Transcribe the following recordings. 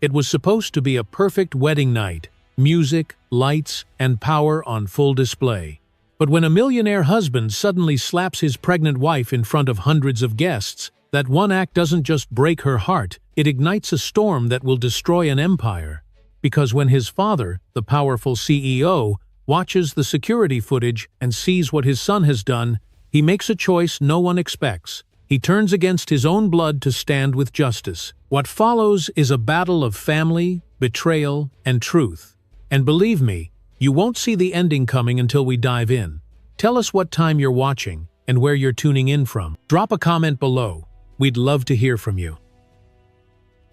It was supposed to be a perfect wedding night, music, lights, and power on full display. But when a millionaire husband suddenly slaps his pregnant wife in front of hundreds of guests, that one act doesn't just break her heart, it ignites a storm that will destroy an empire. Because when his father, the powerful CEO, watches the security footage and sees what his son has done, he makes a choice no one expects. He turns against his own blood to stand with justice. What follows is a battle of family, betrayal, and truth. And believe me, you won't see the ending coming until we dive in. Tell us what time you're watching and where you're tuning in from. Drop a comment below. We'd love to hear from you.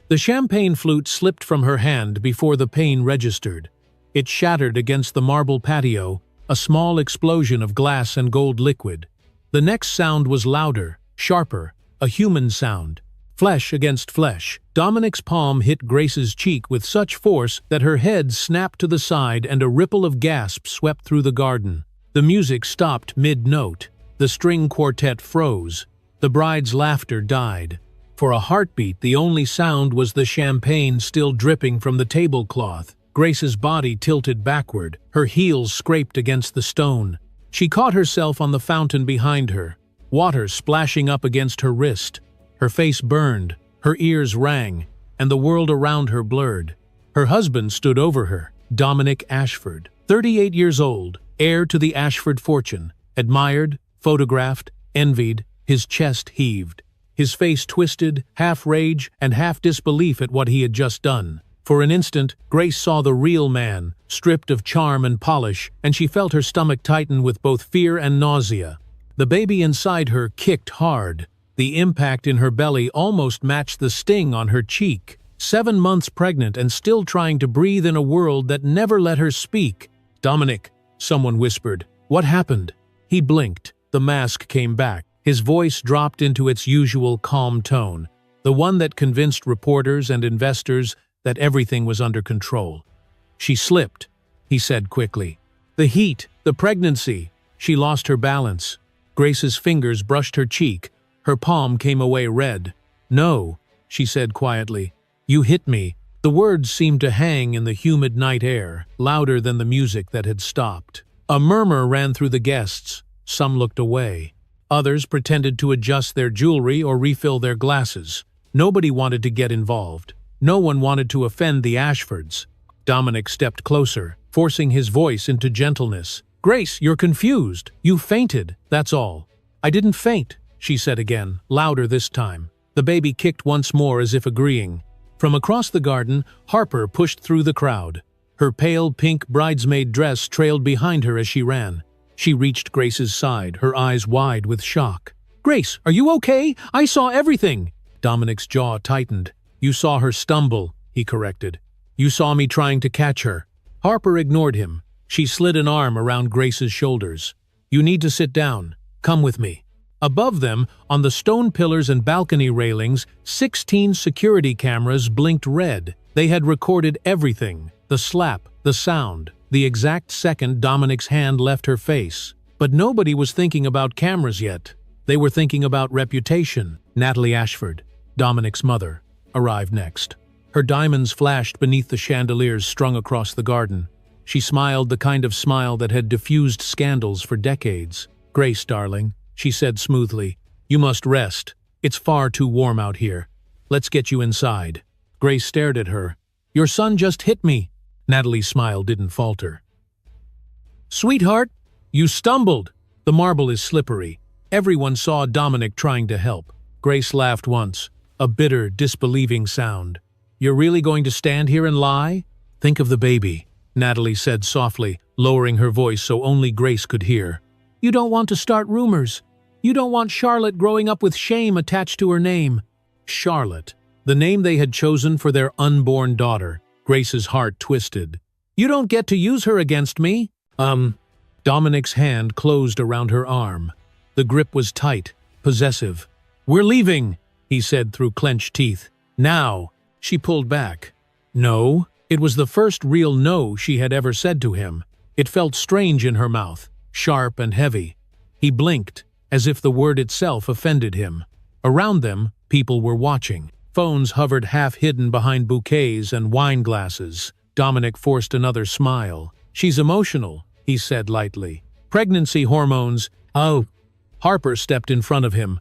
The champagne flute slipped from her hand before the pain registered. It shattered against the marble patio, a small explosion of glass and gold liquid. The next sound was louder, sharper, a human sound. Flesh against flesh. Dominic's palm hit Grace's cheek with such force that her head snapped to the side and a ripple of gasp swept through the garden. The music stopped mid-note. The string quartet froze. The bride's laughter died. For a heartbeat, the only sound was the champagne still dripping from the tablecloth. Grace's body tilted backward. Her heels scraped against the stone. She caught herself on the fountain behind her, water splashing up against her wrist. Her face burned, her ears rang, and the world around her blurred. Her husband stood over her, Dominic Ashford, 38 years old, heir to the Ashford fortune, admired, photographed, envied. His chest heaved. His face twisted, half rage and half disbelief at what he had just done. For an instant, Grace saw the real man, stripped of charm and polish, and she felt her stomach tighten with both fear and nausea. The baby inside her kicked hard. The impact in her belly almost matched the sting on her cheek. 7 months pregnant and still trying to breathe in a world that never let her speak. "Dominic," someone whispered. "What happened?" He blinked. The mask came back. His voice dropped into its usual calm tone, the one that convinced reporters and investors that everything was under control. "She slipped," he said quickly. "The heat, the pregnancy." She lost her balance. Grace's fingers brushed her cheek. Her palm came away red. "No," she said quietly. "You hit me." The words seemed to hang in the humid night air, louder than the music that had stopped. A murmur ran through the guests. Some looked away. Others pretended to adjust their jewelry or refill their glasses. Nobody wanted to get involved. No one wanted to offend the Ashfords. Dominic stepped closer, forcing his voice into gentleness. "Grace, you're confused. You fainted, that's all." "I didn't faint," she said again, louder this time. The baby kicked once more as if agreeing. From across the garden, Harper pushed through the crowd. Her pale pink bridesmaid dress trailed behind her as she ran. She reached Grace's side, her eyes wide with shock. "Grace, are you okay? I saw everything." Dominic's jaw tightened. "You saw her stumble," he corrected. "You saw me trying to catch her." Harper ignored him. She slid an arm around Grace's shoulders. "You need to sit down. Come with me." Above them, on the stone pillars and balcony railings, 16 security cameras blinked red. They had recorded everything: the slap, the sound, the exact second Dominic's hand left her face. But nobody was thinking about cameras yet. They were thinking about reputation. Natalie Ashford, Dominic's mother, arrived next. Her diamonds flashed beneath the chandeliers strung across the garden. She smiled the kind of smile that had diffused scandals for decades. "Grace, darling," she said smoothly, "you must rest. It's far too warm out here. Let's get you inside." Grace stared at her. "Your son just hit me." Natalie's smile didn't falter. "Sweetheart, you stumbled." "The marble is slippery." Everyone saw Dominic trying to help. Grace laughed once, a bitter, disbelieving sound. "You're really going to stand here and lie?" "Think of the baby," Natalie said softly, lowering her voice so only Grace could hear. "You don't want to start rumors. You don't want Charlotte growing up with shame attached to her name." Charlotte, the name they had chosen for their unborn daughter. Grace's heart twisted. "You don't get to use her against me." Dominic's hand closed around her arm. The grip was tight, possessive. "We're leaving," he said through clenched teeth. "Now." She pulled back. "No." It was the first real no she had ever said to him. It felt strange in her mouth, sharp and heavy. He blinked, as if the word itself offended him. Around them, people were watching. Phones hovered half-hidden behind bouquets and wine glasses. Dominic forced another smile. "She's emotional," he said lightly. "Pregnancy hormones." "Oh." Harper stepped in front of him.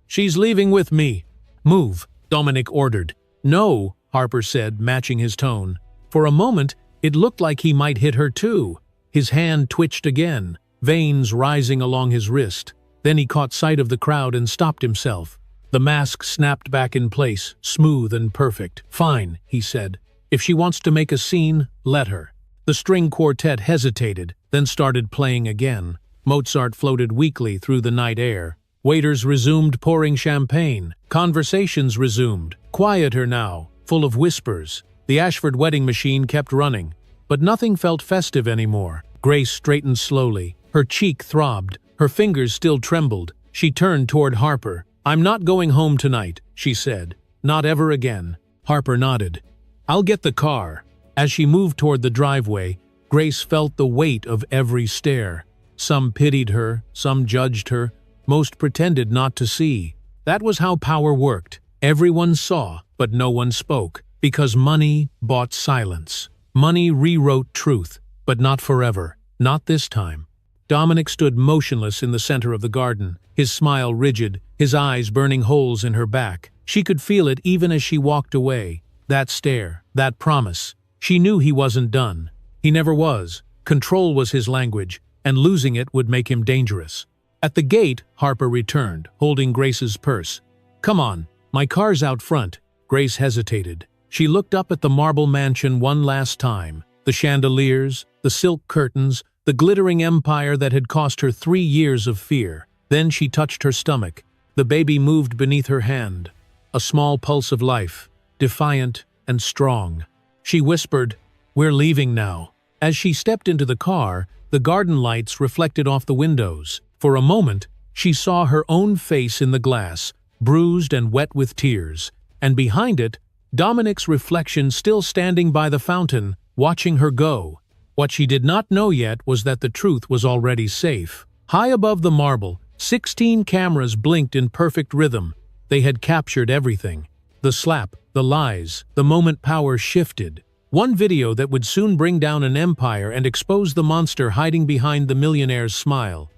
"She's leaving with me." "Move," Dominic ordered. "No," Harper said, matching his tone. For a moment, it looked like he might hit her too. His hand twitched again, veins rising along his wrist. Then he caught sight of the crowd and stopped himself. The mask snapped back in place, smooth and perfect. "Fine," he said. "If she wants to make a scene, let her." The string quartet hesitated, then started playing again. Mozart floated weakly through the night air. Waiters resumed pouring champagne. Conversations resumed, quieter now, full of whispers. The Ashford wedding machine kept running, but nothing felt festive anymore. Grace straightened slowly. Her cheek throbbed. Her fingers still trembled. She turned toward Harper. "I'm not going home tonight," she said. "Not ever again." Harper nodded. "I'll get the car." As she moved toward the driveway, Grace felt the weight of every stare. Some pitied her, some judged her, most pretended not to see. That was how power worked. Everyone saw, but no one spoke, because money bought silence. Money rewrote truth, but not forever. Not this time. Dominic stood motionless in the center of the garden, his smile rigid, his eyes burning holes in her back. She could feel it even as she walked away. That stare, that promise. She knew he wasn't done. He never was. Control was his language, and losing it would make him dangerous. At the gate, Harper returned, holding Grace's purse. "Come on, my car's out front." Grace hesitated. She looked up at the marble mansion one last time. The chandeliers, the silk curtains, the glittering empire that had cost her 3 years of fear. Then she touched her stomach. The baby moved beneath her hand. A small pulse of life, defiant and strong. She whispered, "We're leaving now." As she stepped into the car, the garden lights reflected off the windows. For a moment, she saw her own face in the glass, bruised and wet with tears, and behind it, Dominic's reflection still standing by the fountain, watching her go. What she did not know yet was that the truth was already safe. High above the marble, 16 cameras blinked in perfect rhythm. They had captured everything. The slap, the lies, the moment power shifted. One video that would soon bring down an empire and expose the monster hiding behind the millionaire's smile.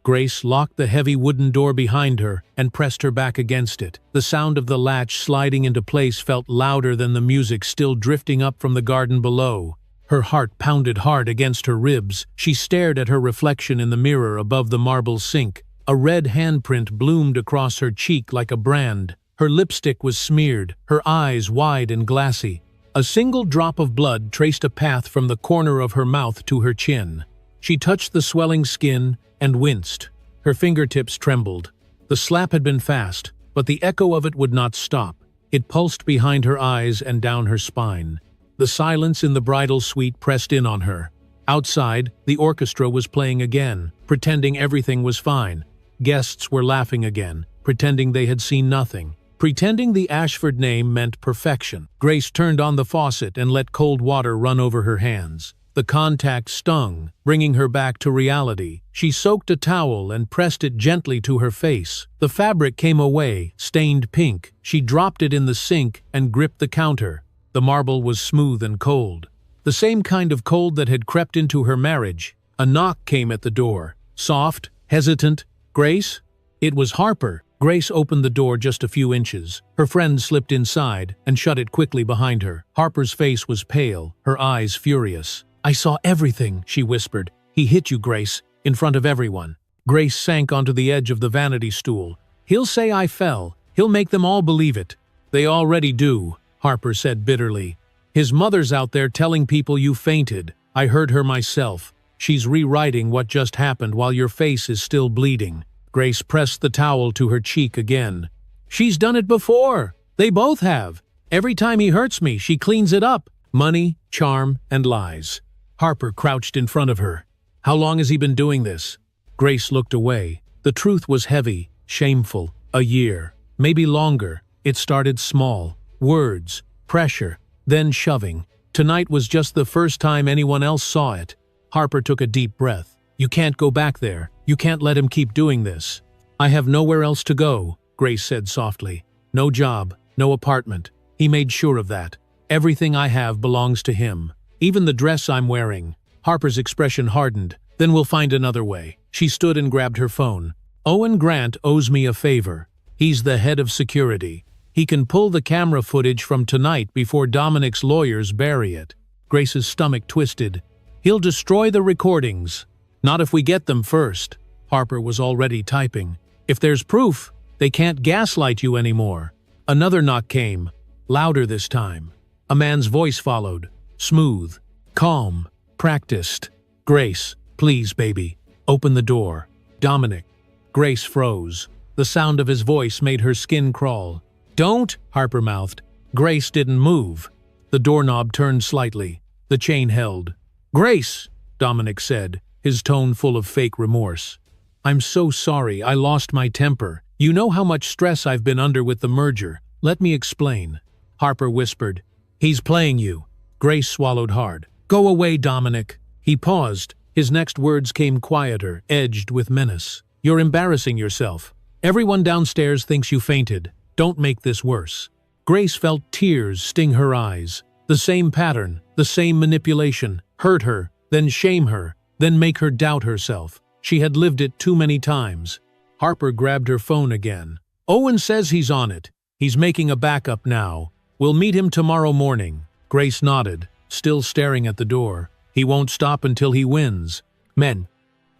Grace locked the heavy wooden door behind her and pressed her back against it. The sound of the latch sliding into place felt louder than the music still drifting up from the garden below. Her heart pounded hard against her ribs. She stared at her reflection in the mirror above the marble sink. A red handprint bloomed across her cheek like a brand. Her lipstick was smeared, her eyes wide and glassy. A single drop of blood traced a path from the corner of her mouth to her chin. She touched the swelling skin and winced. Her fingertips trembled. The slap had been fast, but the echo of it would not stop. It pulsed behind her eyes and down her spine. The silence in the bridal suite pressed in on her. Outside, the orchestra was playing again, pretending everything was fine. Guests were laughing again, pretending they had seen nothing. Pretending the Ashford name meant perfection. Grace turned on the faucet and let cold water run over her hands. The contact stung, bringing her back to reality. She soaked a towel and pressed it gently to her face. The fabric came away, stained pink. She dropped it in the sink and gripped the counter. The marble was smooth and cold. The same kind of cold that had crept into her marriage. A knock came at the door. Soft, hesitant. "Grace?" It was Harper. Grace opened the door just a few inches. Her friend slipped inside and shut it quickly behind her. Harper's face was pale, her eyes furious. "I saw everything," she whispered. "He hit you, Grace, in front of everyone." Grace sank onto the edge of the vanity stool. "He'll say I fell. He'll make them all believe it." "They already do," Harper said bitterly. "His mother's out there telling people you fainted. I heard her myself. She's rewriting what just happened while your face is still bleeding." Grace pressed the towel to her cheek again. "She's done it before. They both have. Every time he hurts me, she cleans it up. Money, charm, and lies." Harper crouched in front of her. "How long has he been doing this?" Grace looked away. The truth was heavy, shameful. A year, maybe longer. It started small. Words, pressure, then shoving. Tonight was just the first time anyone else saw it. Harper took a deep breath. "You can't go back there. You can't let him keep doing this." "I have nowhere else to go," Grace said softly. No job, no apartment. He made sure of that. Everything I have belongs to him. Even the dress I'm wearing. Harper's expression hardened. Then we'll find another way. She stood and grabbed her phone. Owen Grant owes me a favor. He's the head of security. He can pull the camera footage from tonight before Dominic's lawyers bury it. Grace's stomach twisted. He'll destroy the recordings. Not if we get them first. Harper was already typing. If there's proof, they can't gaslight you anymore. Another knock came, louder this time. A man's voice followed, smooth, calm, practiced. Grace, please, baby, open the door. Dominic. Grace froze. The sound of his voice made her skin crawl. Don't, Harper mouthed. Grace didn't move. The doorknob turned slightly. The chain held. Grace, Dominic said, his tone full of fake remorse. I'm so sorry, I lost my temper. You know how much stress I've been under with the merger. Let me explain. Harper whispered. He's playing you. Grace swallowed hard. Go away, Dominic. He paused. His next words came quieter, edged with menace. You're embarrassing yourself. Everyone downstairs thinks you fainted. Don't make this worse. Grace felt tears sting her eyes. The same pattern, the same manipulation. Hurt her, then shame her, then make her doubt herself. She had lived it too many times. Harper grabbed her phone again. Owen says he's on it. He's making a backup now. We'll meet him tomorrow morning. Grace nodded, still staring at the door. He won't stop until he wins. Men.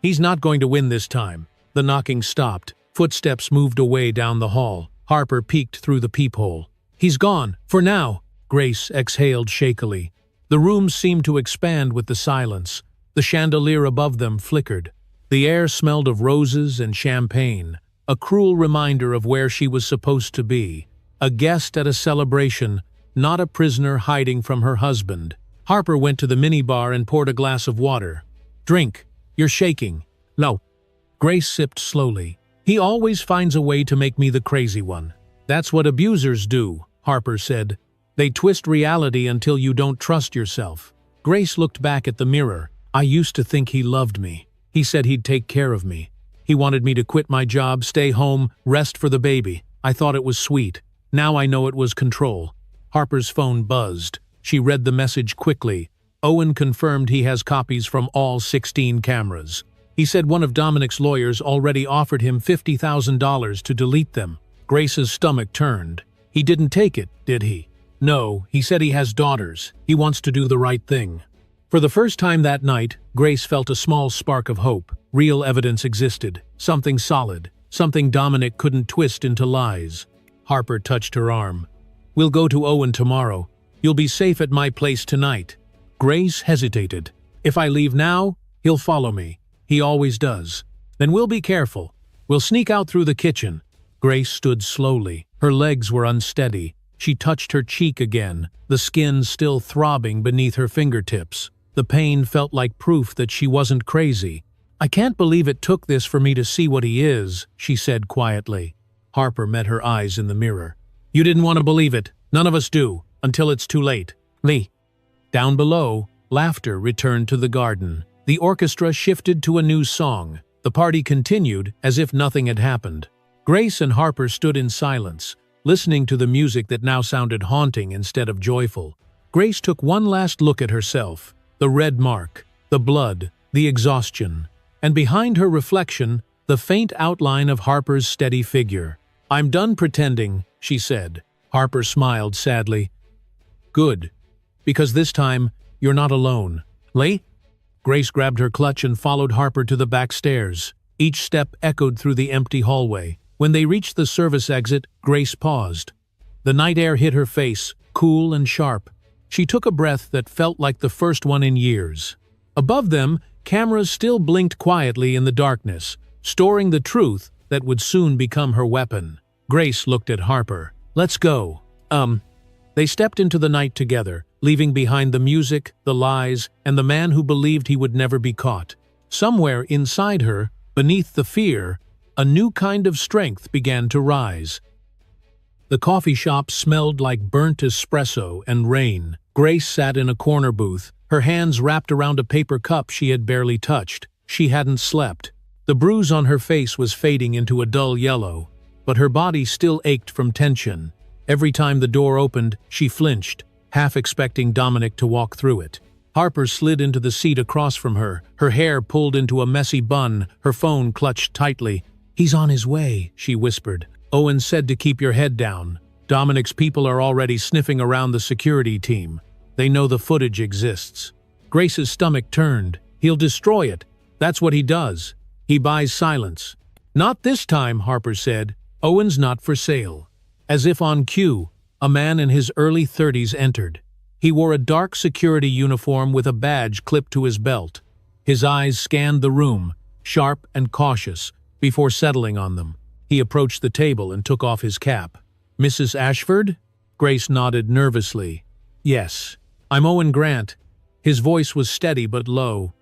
He's not going to win this time. The knocking stopped. Footsteps moved away down the hall. Harper peeked through the peephole. He's gone, for now. Grace exhaled shakily. The room seemed to expand with the silence. The chandelier above them flickered. The air smelled of roses and champagne, a cruel reminder of where she was supposed to be. A guest at a celebration, not a prisoner hiding from her husband. Harper went to the minibar and poured a glass of water. Drink. You're shaking. No. Grace sipped slowly. He always finds a way to make me the crazy one. That's what abusers do, Harper said. They twist reality until you don't trust yourself. Grace looked back at the mirror. I used to think he loved me. He said he'd take care of me. He wanted me to quit my job, stay home, rest for the baby. I thought it was sweet. Now I know it was control. Harper's phone buzzed. She read the message quickly. Owen confirmed he has copies from all 16 cameras. He said one of Dominic's lawyers already offered him $50,000 to delete them. Grace's stomach turned. He didn't take it, did he? No, he said he has daughters. He wants to do the right thing. For the first time that night, Grace felt a small spark of hope. Real evidence existed. Something solid. Something Dominic couldn't twist into lies. Harper touched her arm. We'll go to Owen tomorrow. You'll be safe at my place tonight. Grace hesitated. If I leave now, he'll follow me. He always does. Then we'll be careful. We'll sneak out through the kitchen. Grace stood slowly. Her legs were unsteady. She touched her cheek again, the skin still throbbing beneath her fingertips. The pain felt like proof that she wasn't crazy. I can't believe it took this for me to see what he is, she said quietly. Harper met her eyes in the mirror. You didn't want to believe it. None of us do, until it's too late. Lee. Down below, laughter returned to the garden. The orchestra shifted to a new song. The party continued as if nothing had happened. Grace and Harper stood in silence, listening to the music that now sounded haunting instead of joyful. Grace took one last look at herself. The red mark, the blood, the exhaustion. And behind her reflection, the faint outline of Harper's steady figure. I'm done pretending, she said. Harper smiled sadly. Good. Because this time, you're not alone. Lee? Grace grabbed her clutch and followed Harper to the back stairs. Each step echoed through the empty hallway. When they reached the service exit, Grace paused. The night air hit her face, cool and sharp. She took a breath that felt like the first one in years. Above them, cameras still blinked quietly in the darkness, storing the truth that would soon become her weapon. Grace looked at Harper. Let's go. They stepped into the night together, leaving behind the music, the lies, and the man who believed he would never be caught. Somewhere inside her, beneath the fear, a new kind of strength began to rise. The coffee shop smelled like burnt espresso and rain. Grace sat in a corner booth, her hands wrapped around a paper cup she had barely touched. She hadn't slept. The bruise on her face was fading into a dull yellow. but her body still ached from tension. Every time the door opened, she flinched, half expecting Dominic to walk through it. Harper slid into the seat across from her, her hair pulled into a messy bun, her phone clutched tightly. "He's on his way," she whispered. "Owen said to keep your head down. Dominic's people are already sniffing around the security team. They know the footage exists." Grace's stomach turned. "He'll destroy it. That's what he does. He buys silence." "Not this time," Harper said. "Owen's not for sale." As if on cue, a man in his early 30s entered. He wore a dark security uniform with a badge clipped to his belt. His eyes scanned the room, sharp and cautious, before settling on them. He approached the table and took off his cap. "Mrs. Ashford?" Grace nodded nervously. "Yes. I'm Owen Grant." His voice was steady but low.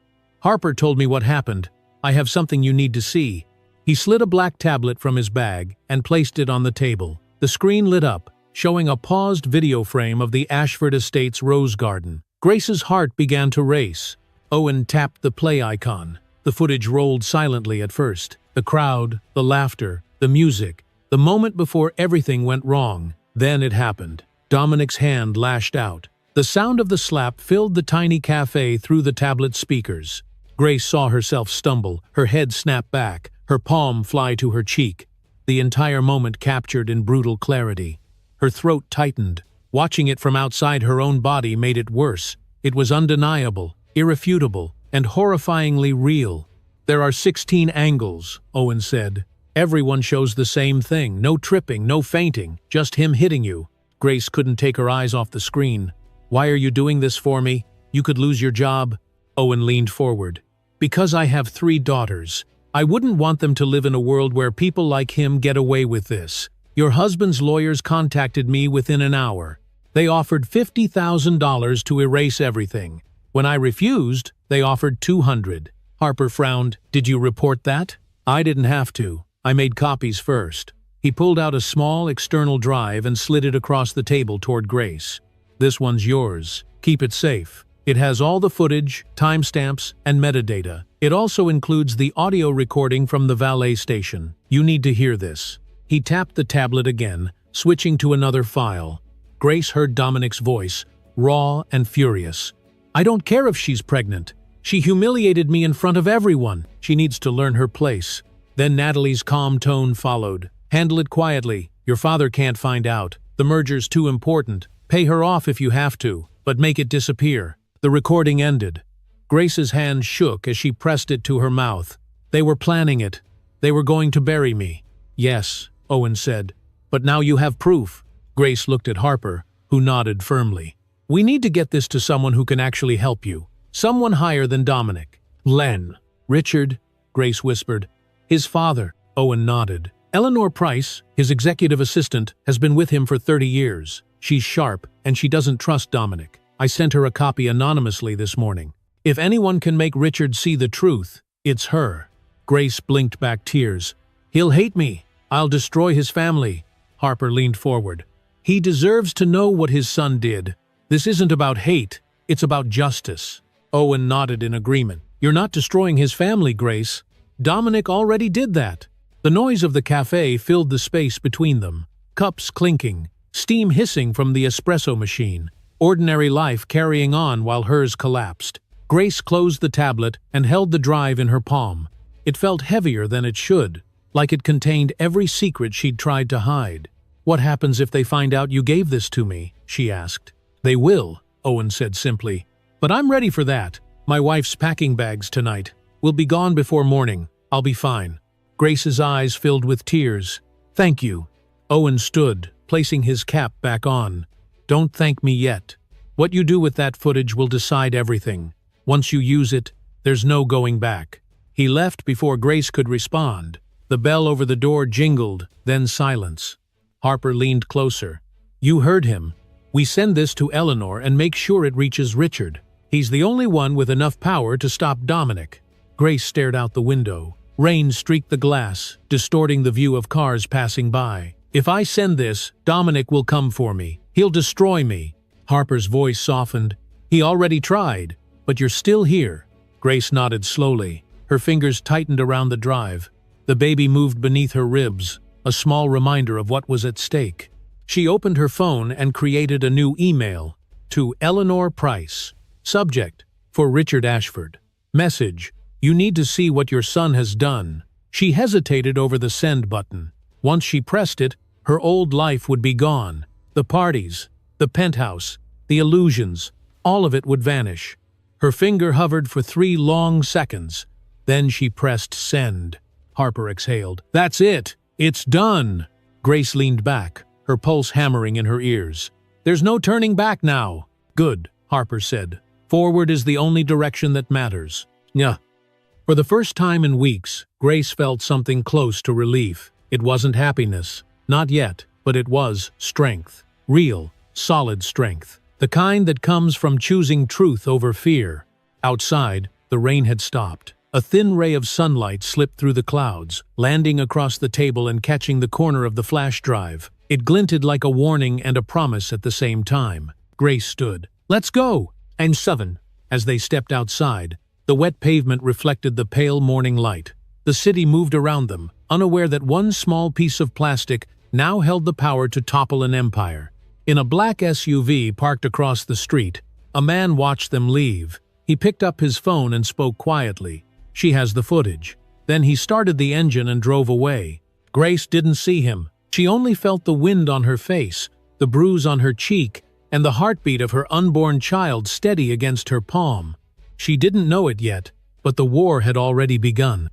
"Harper told me what happened. I have something you need to see." He slid a black tablet from his bag and placed it on the table. The screen lit up, showing a paused video frame of the Ashford Estates rose garden. Grace's heart began to race. Owen tapped the play icon. The footage rolled silently at first. The crowd, the laughter, the music, the moment before everything went wrong. Then it happened. Dominic's hand lashed out. The sound of the slap filled the tiny cafe through the tablet speakers. Grace saw herself stumble, her head snap back, her palm fly to her cheek. The entire moment captured in brutal clarity. Her throat tightened. Watching it from outside her own body made it worse. It was undeniable, irrefutable, and horrifyingly real. "There are 16 angles," Owen said. "Everyone shows the same thing. No tripping, no fainting, just him hitting you." Grace couldn't take her eyes off the screen. "Why are you doing this for me? You could lose your job." Owen leaned forward. "Because I have 3 daughters. I wouldn't want them to live in a world where people like him get away with this. Your husband's lawyers contacted me within an hour. They offered $50,000 to erase everything. When I refused, they offered $200,000. Harper frowned. "Did you report that?" "I didn't have to. I made copies first." He pulled out a small external drive and slid it across the table toward Grace. "This one's yours. Keep it safe. It has all the footage, timestamps, and metadata. It also includes the audio recording from the valet station. You need to hear this." He tapped the tablet again, switching to another file. Grace heard Dominic's voice, raw and furious. "I don't care if she's pregnant. She humiliated me in front of everyone. She needs to learn her place." Then Natalie's calm tone followed. "Handle it quietly. Your father can't find out. The merger's too important. Pay her off if you have to, but make it disappear." The recording ended. Grace's hand shook as she pressed it to her mouth. "They were planning it. They were going to bury me." "Yes," Owen said. "But now you have proof." Grace looked at Harper, who nodded firmly. "We need to get this to someone who can actually help you. Someone higher than Dominic." "Len." "Richard," Grace whispered. "His father." Owen nodded. "Eleanor Price, his executive assistant, has been with him for 30 years. She's sharp, and she doesn't trust Dominic. I sent her a copy anonymously this morning. If anyone can make Richard see the truth, it's her." Grace blinked back tears. "He'll hate me. I'll destroy his family." Harper leaned forward. "He deserves to know what his son did. This isn't about hate, it's about justice." Owen nodded in agreement. "You're not destroying his family, Grace. Dominic already did that." The noise of the cafe filled the space between them. Cups clinking, steam hissing from the espresso machine. Ordinary life carrying on while hers collapsed. Grace closed the tablet and held the drive in her palm. It felt heavier than it should, like it contained every secret she'd tried to hide. "What happens if they find out you gave this to me?" she asked. "They will," Owen said simply. "But I'm ready for that. My wife's packing bags tonight. We'll be gone before morning. I'll be fine." Grace's eyes filled with tears. "Thank you." Owen stood, placing his cap back on. "Don't thank me yet. What you do with that footage will decide everything. Once you use it, there's no going back." He left before Grace could respond. The bell over the door jingled, then silence. Harper leaned closer. "You heard him. We send this to Eleanor and make sure it reaches Richard. He's the only one with enough power to stop Dominic." Grace stared out the window. Rain streaked the glass, distorting the view of cars passing by. "If I send this, Dominic will come for me. He'll destroy me." Harper's voice softened. "He already tried, but you're still here." Grace nodded slowly. Her fingers tightened around the drive. The baby moved beneath her ribs. a small reminder of what was at stake. She opened her phone and created a new email to Eleanor Price. Subject: For Richard Ashford. Message: You need to see what your son has done. She hesitated over the send button. Once she pressed it, her old life would be gone. The parties, the penthouse, the illusions, all of it would vanish. Her finger hovered for 3 long seconds. Then she pressed send. Harper exhaled. That's it! It's done! Grace leaned back, her pulse hammering in her ears. There's no turning back now. Good, Harper said. Forward is the only direction that matters. Yeah. For the first time in weeks, Grace felt something close to relief. It wasn't happiness. Not yet, but it was strength. Real, solid strength. The kind that comes from choosing truth over fear. Outside, the rain had stopped. A thin ray of sunlight slipped through the clouds, landing across the table and catching the corner of the flash drive. It glinted like a warning and a promise at the same time. Grace stood. Let's go! And 7. As they stepped outside, the wet pavement reflected the pale morning light. The city moved around them, unaware that one small piece of plastic now held the power to topple an empire. In a black SUV parked across the street, a man watched them leave. He picked up his phone and spoke quietly. She has the footage. Then he started the engine and drove away. Grace didn't see him. She only felt the wind on her face, the bruise on her cheek, and the heartbeat of her unborn child steady against her palm. She didn't know it yet, but the war had already begun.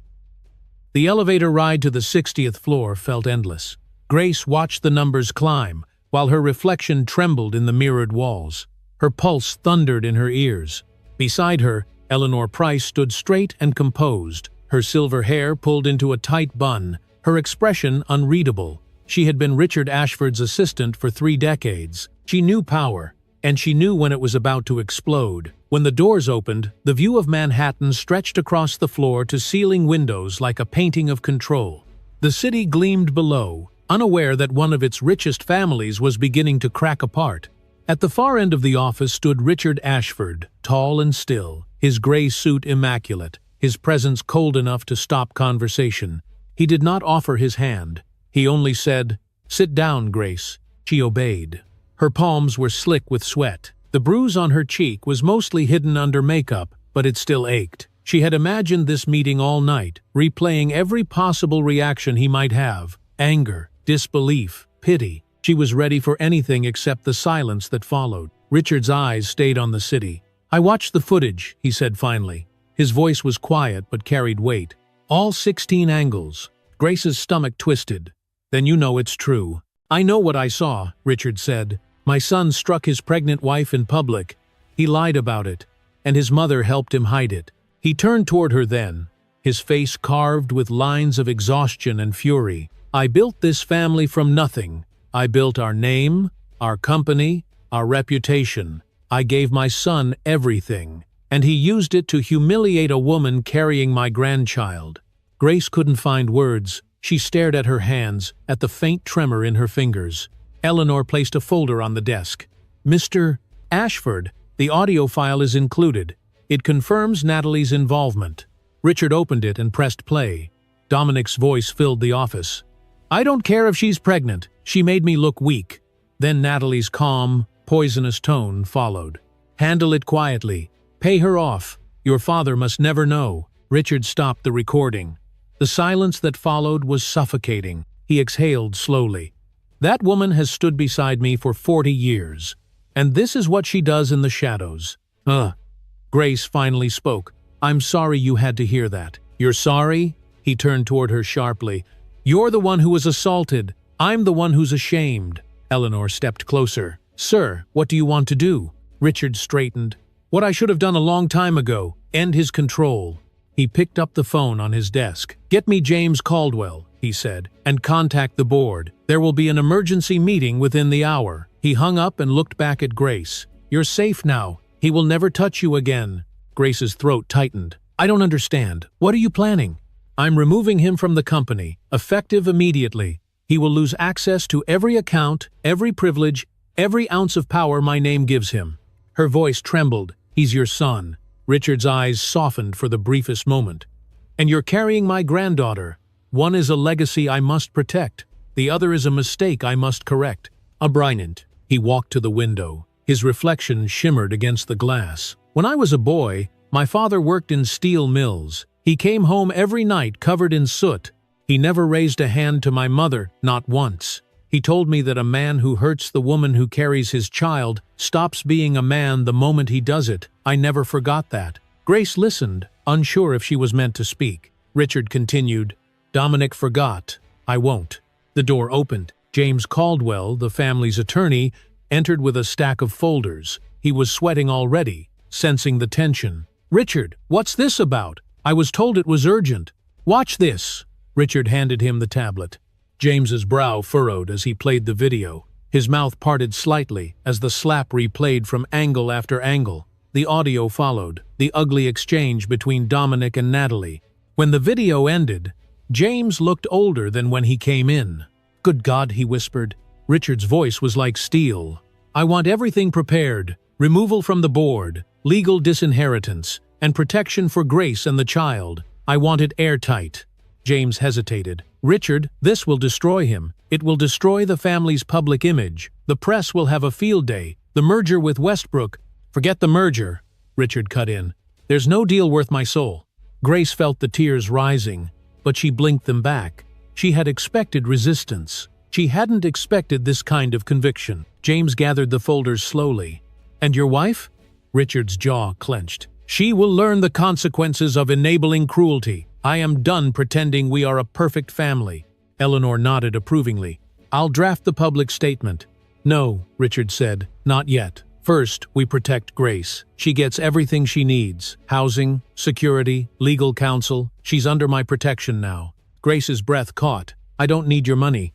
The elevator ride to the 60th floor felt endless. Grace watched the numbers climb, while her reflection trembled in the mirrored walls. Her pulse thundered in her ears. Beside her, Eleanor Price stood straight and composed, her silver hair pulled into a tight bun, her expression unreadable. She had been Richard Ashford's assistant for 3 decades. She knew power, and she knew when it was about to explode. When the doors opened, the view of Manhattan stretched across the floor to ceiling windows like a painting of control. The city gleamed below, unaware that one of its richest families was beginning to crack apart. At the far end of the office stood Richard Ashford, tall and still, his gray suit immaculate, his presence cold enough to stop conversation. He did not offer his hand. He only said, "Sit down, Grace." She obeyed. Her palms were slick with sweat. The bruise on her cheek was mostly hidden under makeup, but it still ached. She had imagined this meeting all night, replaying every possible reaction he might have: anger, disbelief, pity. She was ready for anything except the silence that followed. Richard's eyes stayed on the city. "I watched the footage," he said finally. His voice was quiet but carried weight. "All 16 angles." Grace's stomach twisted. "Then you know it's true." "I know what I saw," Richard said. "My son struck his pregnant wife in public. He lied about it, and his mother helped him hide it." He turned toward her then, his face carved with lines of exhaustion and fury. "I built this family from nothing. I built our name, our company, our reputation. I gave my son everything, and he used it to humiliate a woman carrying my grandchild." Grace couldn't find words. She stared at her hands, at the faint tremor in her fingers. Eleanor placed a folder on the desk. "Mr. Ashford, the audio file is included. It confirms Natalie's involvement." Richard opened it and pressed play. Dominic's voice filled the office. "I don't care if she's pregnant. She made me look weak." Then Natalie's calm, poisonous tone followed. "Handle it quietly. Pay her off. Your father must never know." Richard stopped the recording. The silence that followed was suffocating. He exhaled slowly. "That woman has stood beside me for 40 years. And this is what she does in the shadows." Grace finally spoke. "I'm sorry you had to hear that." "You're sorry?" He turned toward her sharply. "You're the one who was assaulted. I'm the one who's ashamed." Eleanor stepped closer. "Sir, what do you want to do?" Richard straightened. "What I should have done a long time ago. End his control." He picked up the phone on his desk. "Get me James Caldwell," he said, "and contact the board. There will be an emergency meeting within the hour." He hung up and looked back at Grace. "You're safe now. He will never touch you again." Grace's throat tightened. "I don't understand. What are you planning?" "I'm removing him from the company, effective immediately. He will lose access to every account, every privilege, every ounce of power my name gives him." Her voice trembled. "He's your son." Richard's eyes softened for the briefest moment. "And you're carrying my granddaughter. One is a legacy I must protect." The other is a mistake I must correct. O'Brien. He walked to the window. His reflection shimmered against the glass. When I was a boy, my father worked in steel mills. He came home every night covered in soot. He never raised a hand to my mother, not once. He told me that a man who hurts the woman who carries his child stops being a man the moment he does it. I never forgot that. Grace listened, unsure if she was meant to speak. Richard continued, Dominic forgot. I won't. The door opened. James Caldwell, the family's attorney, entered with a stack of folders. He was sweating already, sensing the tension. Richard, what's this about? I was told it was urgent. Watch this. Richard handed him the tablet. James's brow furrowed as he played the video. His mouth parted slightly as the slap replayed from angle after angle. The audio followed, the ugly exchange between Dominic and Natalie. When the video ended, James looked older than when he came in. Good God, he whispered. Richard's voice was like steel. I want everything prepared. Removal from the board, legal disinheritance, and protection for Grace and the child. I want it airtight. James hesitated. Richard, this will destroy him. It will destroy the family's public image. The press will have a field day. The merger with Westbrook. Forget the merger, Richard cut in. There's no deal worth my soul. Grace felt the tears rising, but she blinked them back. She had expected resistance. She hadn't expected this kind of conviction. James gathered the folders slowly. And your wife? Richard's jaw clenched. She will learn the consequences of enabling cruelty. I am done pretending we are a perfect family. Eleanor nodded approvingly. I'll draft the public statement. No, Richard said, not yet. First, we protect Grace. She gets everything she needs. Housing, security, legal counsel. She's under my protection now. Grace's breath caught. I don't need your money.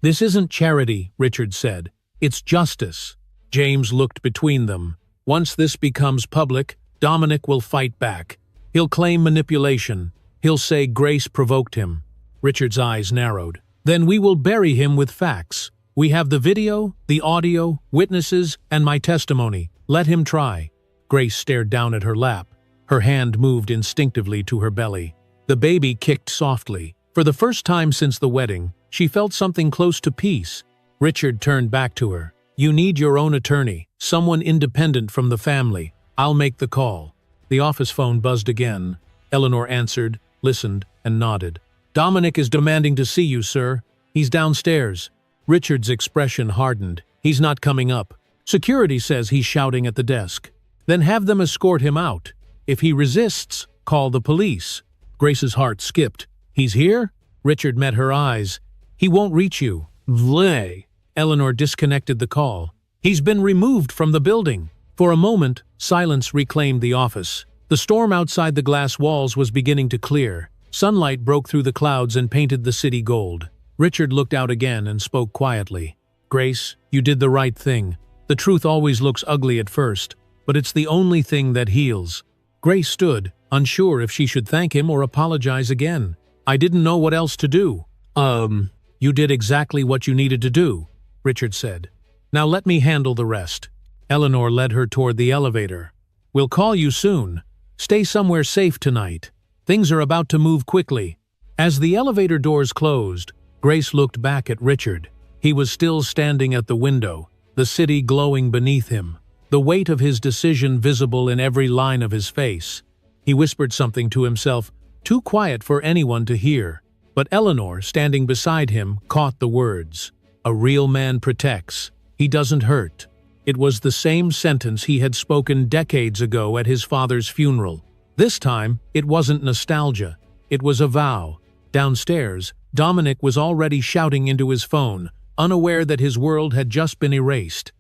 This isn't charity, Richard said. It's justice. James looked between them. Once this becomes public, Dominic will fight back. He'll claim manipulation. He'll say Grace provoked him. Richard's eyes narrowed. Then we will bury him with facts. We have the video, the audio, witnesses, and my testimony. Let him try. Grace stared down at her lap. Her hand moved instinctively to her belly. The baby kicked softly. For the first time since the wedding, she felt something close to peace. Richard turned back to her. You need your own attorney, someone independent from the family. I'll make the call. The office phone buzzed again. Eleanor answered, listened, and nodded. Dominic is demanding to see you, sir. He's downstairs. Richard's expression hardened. He's not coming up. Security says he's shouting at the desk. Then have them escort him out. If he resists, call the police. Grace's heart skipped. He's here? Richard met her eyes. He won't reach you. Vley. Eleanor disconnected the call. He's been removed from the building. For a moment, silence reclaimed the office. The storm outside the glass walls was beginning to clear. Sunlight broke through the clouds and painted the city gold. Richard looked out again and spoke quietly. Grace, you did the right thing. The truth always looks ugly at first, but it's the only thing that heals. Grace stood, unsure if she should thank him or apologize again. I didn't know what else to do. You did exactly what you needed to do, Richard said. Now let me handle the rest. Eleanor led her toward the elevator. We'll call you soon. Stay somewhere safe tonight. Things are about to move quickly. As the elevator doors closed, Grace looked back at Richard. He was still standing at the window, the city glowing beneath him, the weight of his decision visible in every line of his face. He whispered something to himself, too quiet for anyone to hear. But Eleanor, standing beside him, caught the words. A real man protects. He doesn't hurt. It was the same sentence he had spoken decades ago at his father's funeral. This time, it wasn't nostalgia. It was a vow. Downstairs, Dominic was already shouting into his phone, unaware that his world had just been erased.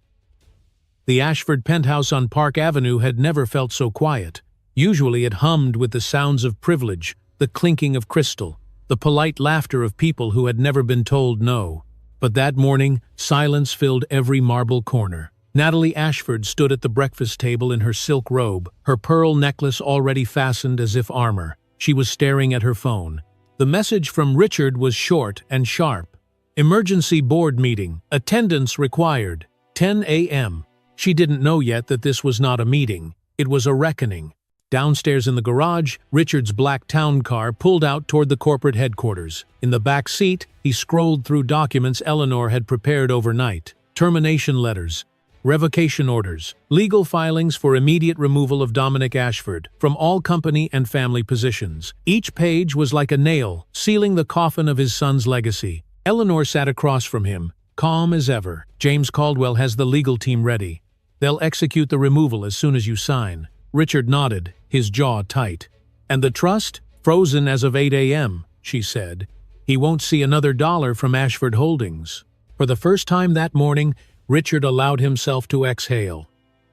The Ashford penthouse on Park Avenue had never felt so quiet. Usually it hummed with the sounds of privilege, the clinking of crystal, the polite laughter of people who had never been told no. But that morning, silence filled every marble corner. Natalie Ashford stood at the breakfast table in her silk robe, her pearl necklace already fastened as if armor. She was staring at her phone. The message from Richard was short and sharp. Emergency board meeting. Attendance required. 10 a.m. She didn't know yet that this was not a meeting. It was a reckoning. Downstairs in the garage, Richard's black town car pulled out toward the corporate headquarters. In the back seat, he scrolled through documents Eleanor had prepared overnight. Termination letters, revocation orders, legal filings for immediate removal of Dominic Ashford from all company and family positions. Each page was like a nail, sealing the coffin of his son's legacy. Eleanor sat across from him, calm as ever. James Caldwell has the legal team ready. They'll execute the removal as soon as you sign. Richard nodded, his jaw tight. And the trust? Frozen as of 8 a.m., she said. He won't see another dollar from Ashford Holdings. For the first time that morning, Richard allowed himself to exhale.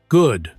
Good.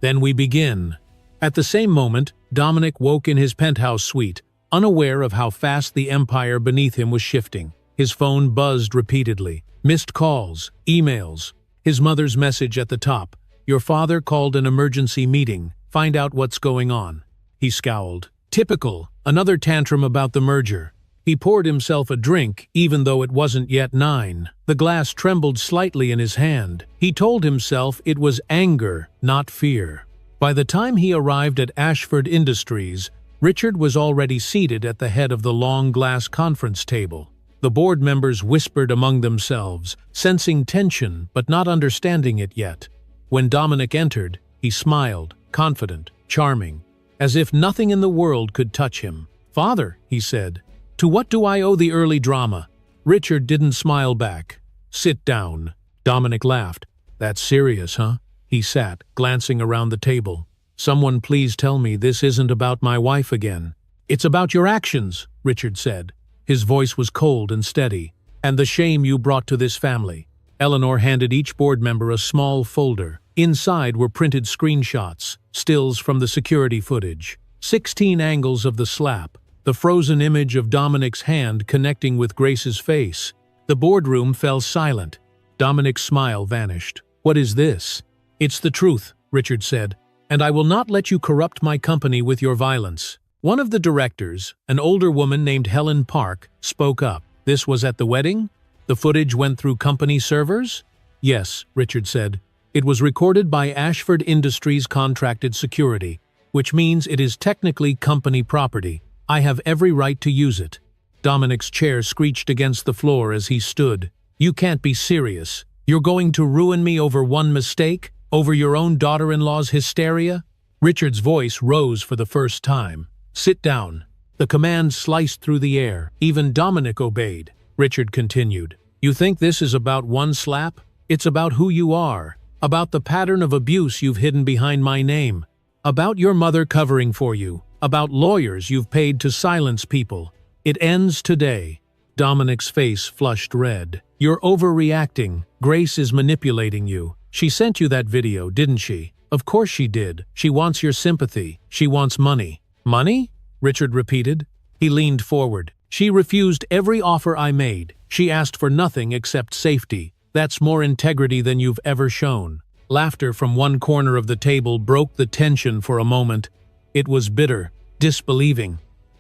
Then we begin. At the same moment, Dominic woke in his penthouse suite, unaware of how fast the empire beneath him was shifting. His phone buzzed repeatedly. Missed calls, emails. His mother's message at the top. Your father called an emergency meeting. Find out what's going on. He scowled. Typical. Another tantrum about the merger. He poured himself a drink, even though it wasn't yet 9. The glass trembled slightly in his hand. He told himself it was anger, not fear. By the time he arrived at Ashford Industries, Richard was already seated at the head of the long glass conference table. The board members whispered among themselves, sensing tension but not understanding it yet. When Dominic entered, he smiled, confident, charming, as if nothing in the world could touch him. "Father," he said, "to what do I owe the early drama?" Richard didn't smile back. "Sit down." Dominic laughed. "That's serious, huh?" He sat, glancing around the table. "Someone please tell me this isn't about my wife again." "It's about your actions," Richard said. His voice was cold and steady. "And the shame you brought to this family." Eleanor handed each board member a small folder. Inside were printed screenshots, stills from the security footage, 16 angles of the slap, the frozen image of Dominic's hand connecting with Grace's face. The boardroom fell silent. Dominic's smile vanished. "What is this?" "It's the truth," Richard said, "and I will not let you corrupt my company with your violence." One of the directors, an older woman named Helen Park, spoke up. "This was at the wedding? The footage went through company servers?" "Yes," Richard said. "It was recorded by Ashford Industries contracted security, which means it is technically company property. I have every right to use it." Dominic's chair screeched against the floor as he stood. "You can't be serious. You're going to ruin me over one mistake? Over your own daughter-in-law's hysteria?" Richard's voice rose for the first time. "Sit down." The command sliced through the air. Even Dominic obeyed. Richard continued. "You think this is about one slap? It's about who you are. About the pattern of abuse you've hidden behind my name. About your mother covering for you. About lawyers you've paid to silence people. It ends today." Dominic's face flushed red. "You're overreacting. Grace is manipulating you. She sent you that video, didn't she? Of course she did. She wants your sympathy. She wants money." "Money?" Richard repeated. He leaned forward. "She refused every offer I made. She asked for nothing except safety. That's more integrity than you've ever shown." Laughter from one corner of the table broke the tension for a moment. It was bitter, disbelieving.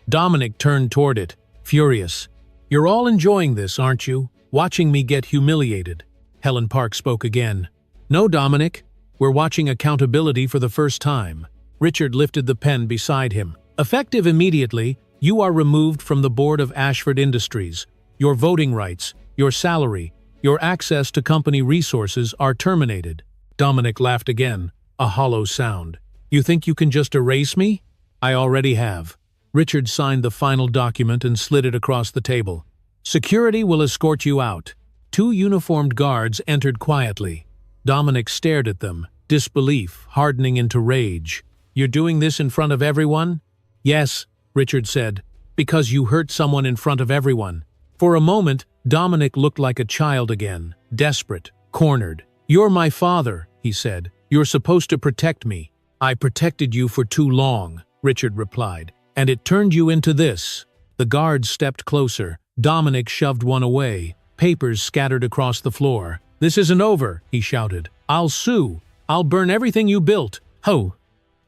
Dominic turned toward it, furious. "You're all enjoying this, aren't you? Watching me get humiliated." Helen Park spoke again. "No, Dominic. We're watching accountability for the first time." Richard lifted the pen beside him. "Effective immediately, you are removed from the board of Ashford Industries. Your voting rights, your salary, your access to company resources are terminated." Dominic laughed again, a hollow sound. "You think you can just erase me?" "I already have." Richard signed the final document and slid it across the table. "Security will escort you out." 2 uniformed guards entered quietly. Dominic stared at them, disbelief hardening into rage. "You're doing this in front of everyone?" "Yes," Richard said, "because you hurt someone in front of everyone." For a moment, Dominic looked like a child again, desperate, cornered. "You're my father," he said. "You're supposed to protect me." "I protected you for too long," Richard replied, "and it turned you into this." The guards stepped closer. Dominic shoved one away. Papers scattered across the floor. "This isn't over," he shouted. "I'll sue. I'll burn everything you built." "Ho!"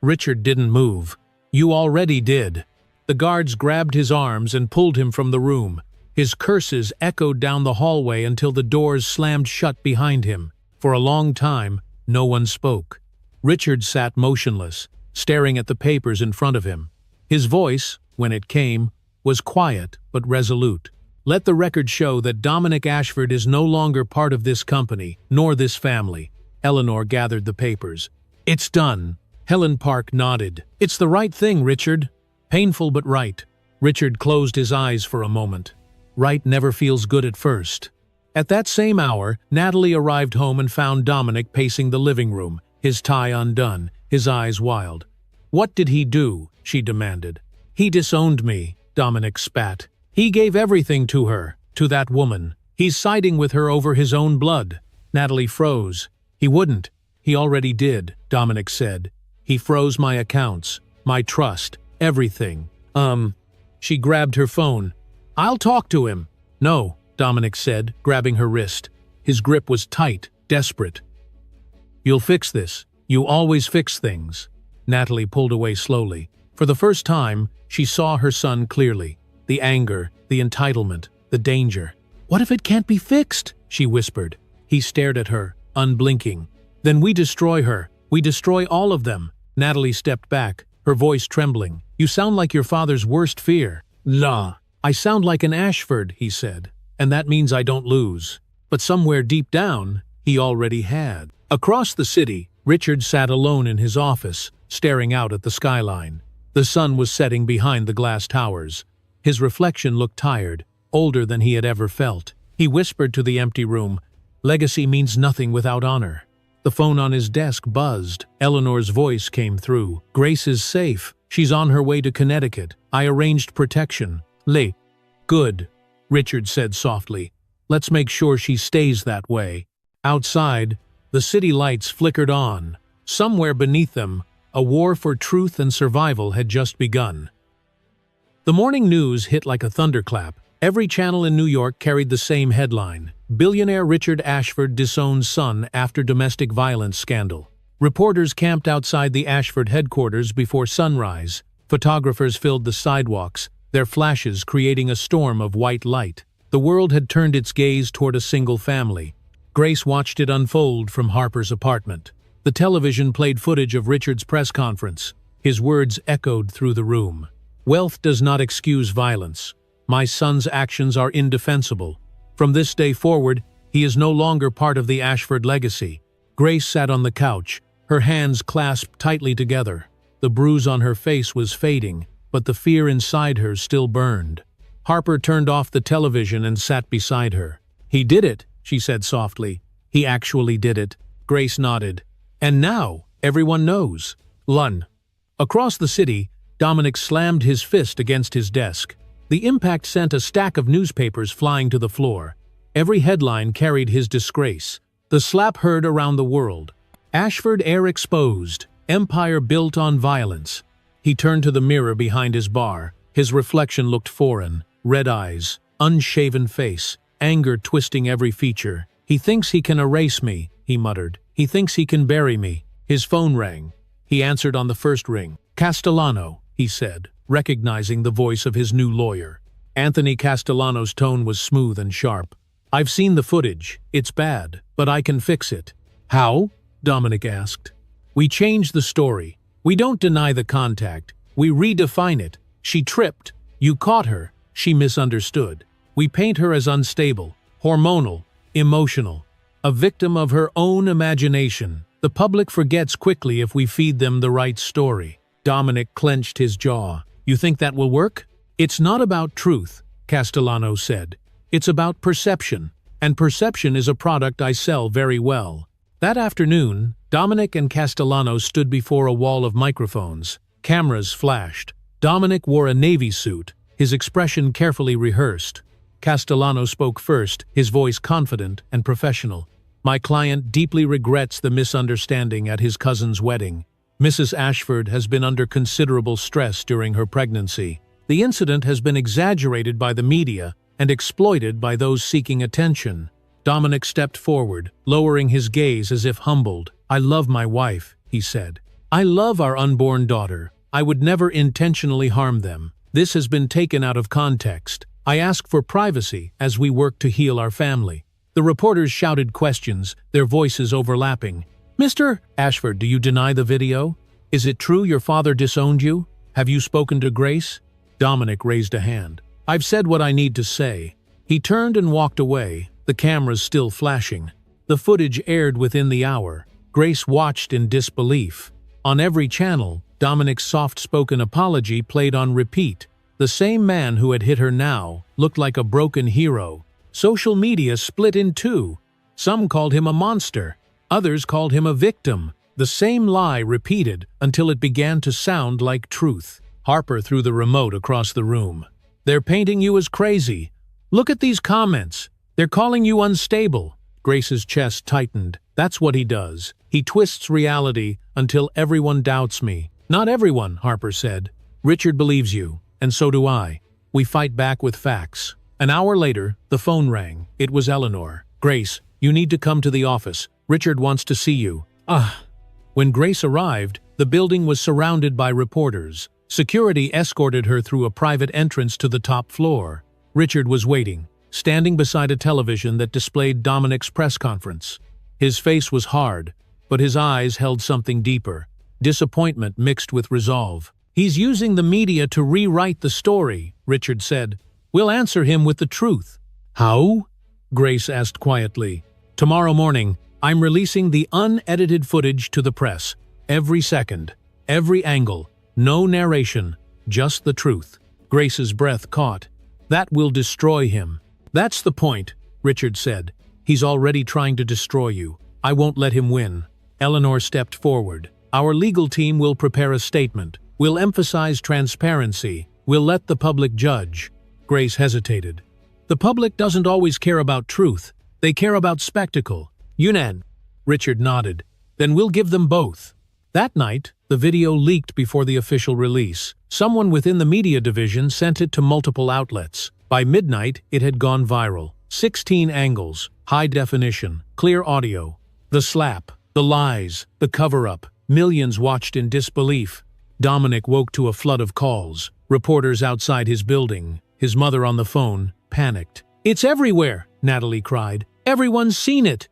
Richard didn't move. "You already did." The guards grabbed his arms and pulled him from the room. His curses echoed down the hallway until the doors slammed shut behind him. For a long time, no one spoke. Richard sat motionless, staring at the papers in front of him. His voice, when it came, was quiet but resolute. Let the record show that Dominic Ashford is no longer part of this company, nor this family. Eleanor gathered the papers. It's done. Helen Park nodded. It's the right thing, Richard. Painful but right. Richard closed his eyes for a moment. Right never feels good at first. At that same hour, Natalie arrived home and found Dominic pacing the living room, his tie undone, his eyes wild. What did he do? She demanded. He disowned me, Dominic spat. He gave everything to her, to that woman. He's siding with her over his own blood. Natalie froze. He wouldn't. He already did, Dominic said. He froze my accounts, my trust, everything. She grabbed her phone. I'll talk to him. No, Dominic said, grabbing her wrist. His grip was tight, desperate. You'll fix this. You always fix things. Natalie pulled away slowly. For the first time, she saw her son clearly. The anger, the entitlement, the danger. What if it can't be fixed? She whispered. He stared at her, unblinking. Then we destroy her. We destroy all of them. Natalie stepped back, her voice trembling. You sound like your father's worst fear. La. I sound like an Ashford, he said. And that means I don't lose. But somewhere deep down, he already had. Across the city, Richard sat alone in his office, staring out at the skyline. The sun was setting behind the glass towers. His reflection looked tired, older than he had ever felt. He whispered to the empty room, "Legacy means nothing without honor." The phone on his desk buzzed. Eleanor's voice came through. "Grace is safe. She's on her way to Connecticut. I arranged protection." "Late." "Good," Richard said softly. "Let's make sure she stays that way." Outside, the city lights flickered on. Somewhere beneath them, a war for truth and survival had just begun. The morning news hit like a thunderclap. Every channel in New York carried the same headline: Billionaire Richard Ashford disowns son after domestic violence scandal. Reporters camped outside the Ashford headquarters before sunrise. Photographers filled the sidewalks, their flashes creating a storm of white light. The world had turned its gaze toward a single family. Grace watched it unfold from Harper's apartment. The television played footage of Richard's press conference. His words echoed through the room. "Wealth does not excuse violence. My son's actions are indefensible. From this day forward, he is no longer part of the Ashford legacy." Grace sat on the couch, her hands clasped tightly together. The bruise on her face was fading, but the fear inside her still burned. Harper turned off the television and sat beside her. "He did it," she said softly. "He actually did it." Grace nodded. "And now, everyone knows." Lun. Across the city, Dominic slammed his fist against his desk. The impact sent a stack of newspapers flying to the floor. Every headline carried his disgrace. The slap heard around the world. Ashford heir exposed. Empire built on violence. He turned to the mirror behind his bar. His reflection looked foreign. Red eyes, unshaven face, anger twisting every feature. "He thinks he can erase me," he muttered. "He thinks he can bury me." His phone rang. He answered on the first ring. "Castellano," he said, recognizing the voice of his new lawyer. Anthony Castellano's tone was smooth and sharp. "I've seen the footage. It's bad, but I can fix it." "How?" Dominic asked. "We change the story. We don't deny the contact. We redefine it. She tripped. You caught her. She misunderstood. We paint her as unstable, hormonal, emotional, a victim of her own imagination. The public forgets quickly if we feed them the right story." Dominic clenched his jaw. "You think that will work?" "It's not about truth," Castellano said. "It's about perception, and perception is a product I sell very well." That afternoon, Dominic and Castellano stood before a wall of microphones. Cameras flashed. Dominic wore a navy suit, his expression carefully rehearsed. Castellano spoke first, his voice confident and professional. "My client deeply regrets the misunderstanding at his cousin's wedding. Mrs. Ashford has been under considerable stress during her pregnancy. The incident has been exaggerated by the media and exploited by those seeking attention." Dominic stepped forward, lowering his gaze as if humbled. "I love my wife," he said. "I love our unborn daughter. I would never intentionally harm them. This has been taken out of context. I ask for privacy as we work to heal our family." The reporters shouted questions, their voices overlapping. "Mr. Ashford, do you deny the video?" Is it true your father disowned you? Have you spoken to Grace? Dominic raised a hand. I've said what I need to say. He turned and walked away, the cameras still flashing. The footage aired within the hour. Grace watched in disbelief. On every channel, Dominic's soft-spoken apology played on repeat. The same man who had hit her now looked like a broken hero. Social media split in two. Some called him a monster. Others called him a victim. The same lie repeated until it began to sound like truth. Harper threw the remote across the room. They're painting you as crazy. Look at these comments. They're calling you unstable. Grace's chest tightened. That's what he does. He twists reality until everyone doubts me. Not everyone, Harper said. Richard believes you, and so do I. We fight back with facts. An hour later, the phone rang. It was Eleanor. Grace, you need to come to the office. Richard wants to see you. When Grace arrived, the building was surrounded by reporters. Security escorted her through a private entrance to the top floor. Richard was waiting, standing beside a television that displayed Dominic's press conference. His face was hard, but his eyes held something deeper. Disappointment mixed with resolve. He's using the media to rewrite the story, Richard said. We'll answer him with the truth. How? Grace asked quietly. Tomorrow morning, I'm releasing the unedited footage to the press. Every second, every angle, no narration, just the truth. Grace's breath caught. That will destroy him. That's the point, Richard said. He's already trying to destroy you. I won't let him win. Eleanor stepped forward. Our legal team will prepare a statement. We'll emphasize transparency. We'll let the public judge. Grace hesitated. The public doesn't always care about truth. They care about spectacle. Yunnan. Richard nodded. Then we'll give them both. That night, the video leaked before the official release. Someone within the media division sent it to multiple outlets. By midnight, it had gone viral. 16 angles, high definition, clear audio. The slap, the lies, the cover-up. Millions watched in disbelief. Dominic woke to a flood of calls. Reporters outside his building. His mother on the phone, panicked. It's everywhere, Natalie cried. Everyone's seen it.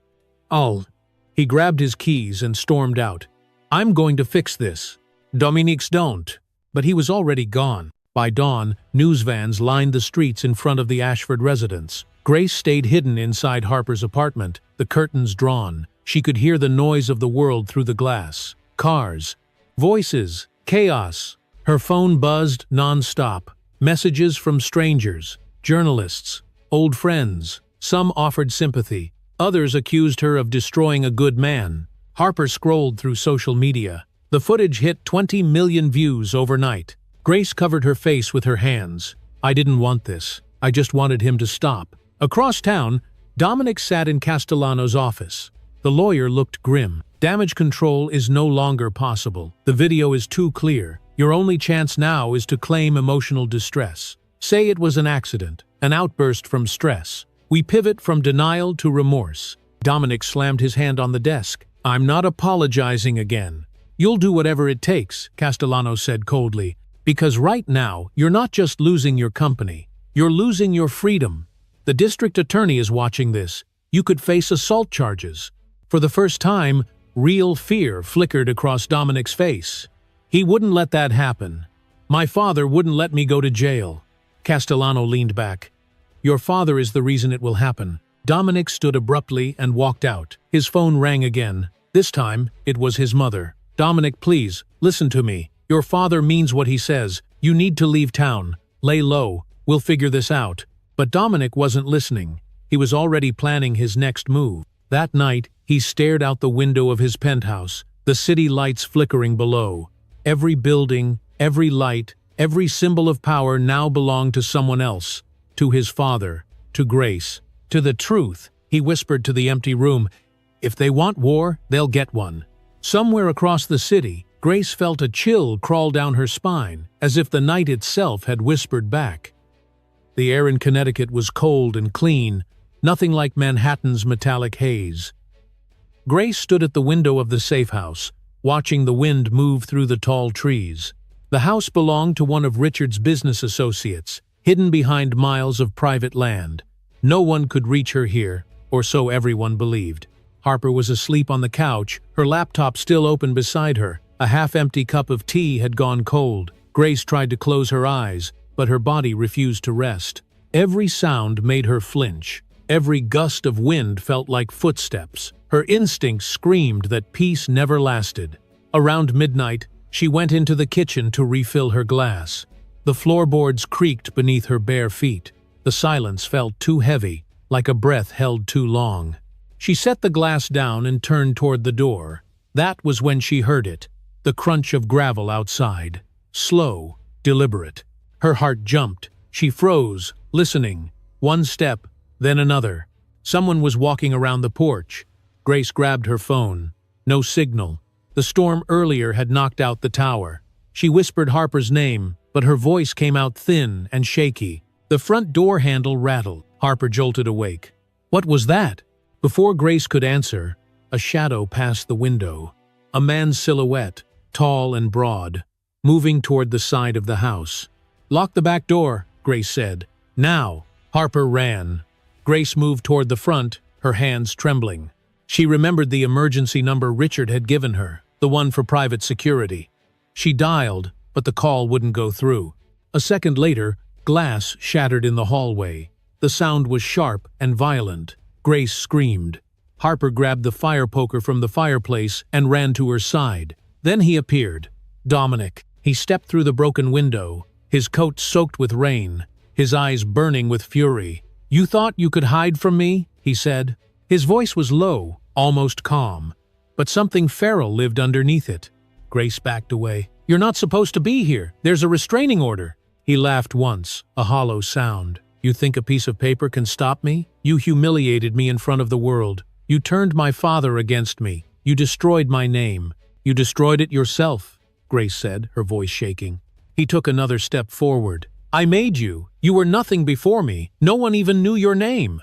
He grabbed his keys and stormed out. I'm going to fix this. Dominique's don't. But he was already gone. By dawn, news vans lined the streets in front of the Ashford residence. Grace stayed hidden inside Harper's apartment, the curtains drawn. She could hear the noise of the world through the glass. Cars, voices, chaos. Her phone buzzed non-stop. Messages from strangers, journalists, old friends. Some offered sympathy. Others accused her of destroying a good man. Harper scrolled through social media. The footage hit 20 million views overnight. Grace covered her face with her hands. I didn't want this. I just wanted him to stop. Across town, Dominic sat in Castellano's office. The lawyer looked grim. Damage control is no longer possible. The video is too clear. Your only chance now is to claim emotional distress. Say it was an accident, an outburst from stress. We pivot from denial to remorse. Dominic slammed his hand on the desk. I'm not apologizing again. You'll do whatever it takes, Castellano said coldly, because right now you're not just losing your company, you're losing your freedom. The district attorney is watching this. You could face assault charges. For the first time, real fear flickered across Dominic's face. He wouldn't let that happen. My father wouldn't let me go to jail. Castellano leaned back. Your father is the reason it will happen. Dominic stood abruptly and walked out. His phone rang again. This time, it was his mother. Dominic, please, listen to me. Your father means what he says. You need to leave town. Lay low. We'll figure this out. But Dominic wasn't listening. He was already planning his next move. That night, he stared out the window of his penthouse, the city lights flickering below. Every building, every light, every symbol of power now belonged to someone else. To his father, to Grace, to the truth. He whispered to the empty room, if they want war, they'll get one. Somewhere across the city, Grace felt a chill crawl down her spine, as if the night itself had whispered back. The air in Connecticut was cold and clean, nothing like Manhattan's metallic haze. Grace stood at the window of the safe house, watching the wind move through the tall trees. The house belonged to one of Richard's business associates, hidden behind miles of private land. No one could reach her here, or so everyone believed. Harper was asleep on the couch, her laptop still open beside her. A half-empty cup of tea had gone cold. Grace tried to close her eyes, but her body refused to rest. Every sound made her flinch. Every gust of wind felt like footsteps. Her instincts screamed that peace never lasted. Around midnight, she went into the kitchen to refill her glass. The floorboards creaked beneath her bare feet. The silence felt too heavy, like a breath held too long. She set the glass down and turned toward the door. That was when she heard it, the crunch of gravel outside. Slow, deliberate. Her heart jumped. She froze, listening. One step, then another. Someone was walking around the porch. Grace grabbed her phone. No signal. The storm earlier had knocked out the tower. She whispered Harper's name, but her voice came out thin and shaky. The front door handle rattled. Harper jolted awake. What was that? Before Grace could answer, a shadow passed the window. A man's silhouette, tall and broad, moving toward the side of the house. "Lock the back door," Grace said. "Now." Harper ran. Grace moved toward the front, her hands trembling. She remembered the emergency number Richard had given her, the one for private security. She dialed, but the call wouldn't go through. A second later, glass shattered in the hallway. The sound was sharp and violent. Grace screamed. Harper grabbed the fire poker from the fireplace and ran to her side. Then he appeared. Dominic. He stepped through the broken window, his coat soaked with rain, his eyes burning with fury. "You thought you could hide from me?" he said. His voice was low, almost calm, but something feral lived underneath it. Grace backed away. "You're not supposed to be here. There's a restraining order." He laughed once, a hollow sound. "You think a piece of paper can stop me? You humiliated me in front of the world. You turned my father against me. You destroyed my name. You destroyed it yourself," Grace said, her voice shaking. He took another step forward. "I made you. You were nothing before me. No one even knew your name."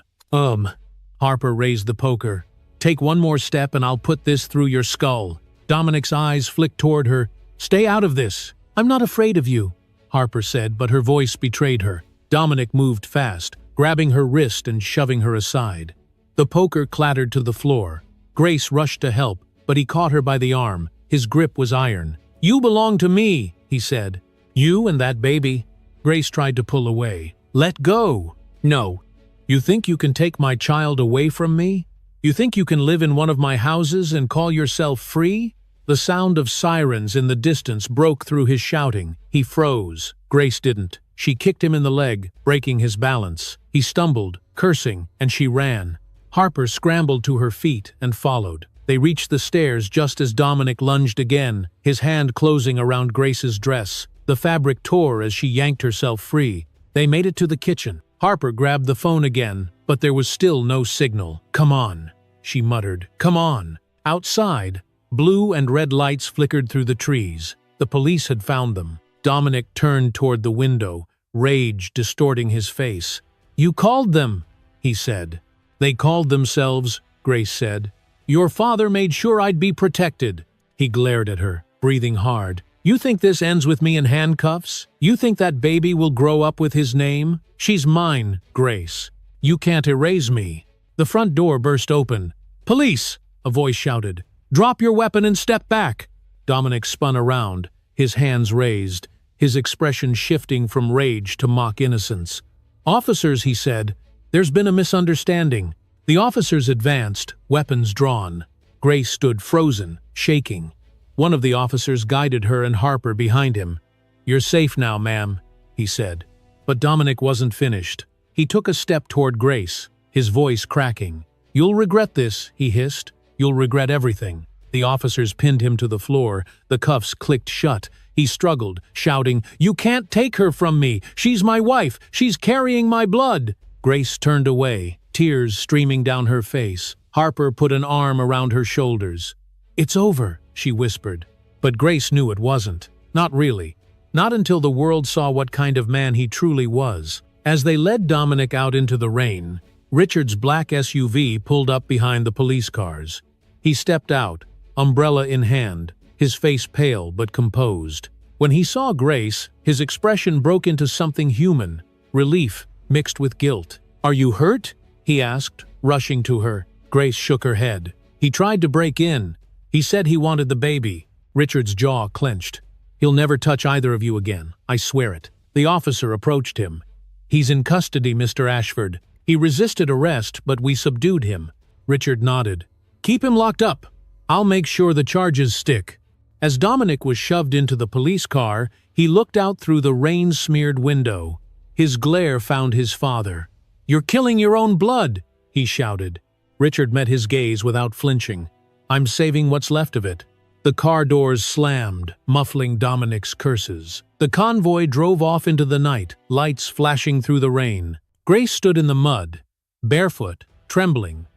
Harper raised the poker. "Take one more step and I'll put this through your skull." Dominic's eyes flicked toward her. "Stay out of this." "I'm not afraid of you," Harper said, but her voice betrayed her. Dominic moved fast, grabbing her wrist and shoving her aside. The poker clattered to the floor. Grace rushed to help, but he caught her by the arm. His grip was iron. "You belong to me," he said. "You and that baby." Grace tried to pull away. "Let go." "No. You think you can take my child away from me? You think you can live in one of my houses and call yourself free?" The sound of sirens in the distance broke through his shouting. He froze. Grace didn't. She kicked him in the leg, breaking his balance. He stumbled, cursing, and she ran. Harper scrambled to her feet and followed. They reached the stairs just as Dominic lunged again, his hand closing around Grace's dress. The fabric tore as she yanked herself free. They made it to the kitchen. Harper grabbed the phone again, but there was still no signal. "Come on," she muttered. "Come on." Outside, blue and red lights flickered through the trees. The police had found them. Dominic turned toward the window, rage distorting his face. "You called them," he said. "They called themselves," Grace said. "Your father made sure I'd be protected." He glared at her, breathing hard. "You think this ends with me in handcuffs? You think that baby will grow up with his name? She's mine, Grace. You can't erase me." The front door burst open. "Police!" a voice shouted. "Drop your weapon and step back." Dominic spun around, his hands raised, his expression shifting from rage to mock innocence. "Officers," he said, "there's been a misunderstanding." The officers advanced, weapons drawn. Grace stood frozen, shaking. One of the officers guided her and Harper behind him. "You're safe now, ma'am," he said. But Dominic wasn't finished. He took a step toward Grace, his voice cracking. "You'll regret this," he hissed. "You'll regret everything." The officers pinned him to the floor. The cuffs clicked shut. He struggled, shouting, "You can't take her from me! She's my wife! She's carrying my blood!" Grace turned away, tears streaming down her face. Harper put an arm around her shoulders. "It's over," she whispered. But Grace knew it wasn't. Not really. Not until the world saw what kind of man he truly was. As they led Dominic out into the rain, Richard's black SUV pulled up behind the police cars. He stepped out, umbrella in hand, his face pale but composed. When he saw Grace, his expression broke into something human, relief mixed with guilt. "Are you hurt?" he asked, rushing to her. Grace shook her head. "He tried to break in. He said he wanted the baby." Richard's jaw clenched. "He'll never touch either of you again, I swear it." The officer approached him. "He's in custody, Mr. Ashford. He resisted arrest, but we subdued him." Richard nodded. "Keep him locked up. I'll make sure the charges stick." As Dominic was shoved into the police car, he looked out through the rain-smeared window. His glare found his father. "You're killing your own blood," he shouted. Richard met his gaze without flinching. "I'm saving what's left of it." The car doors slammed, muffling Dominic's curses. The convoy drove off into the night, lights flashing through the rain. Grace stood in the mud, barefoot, trembling.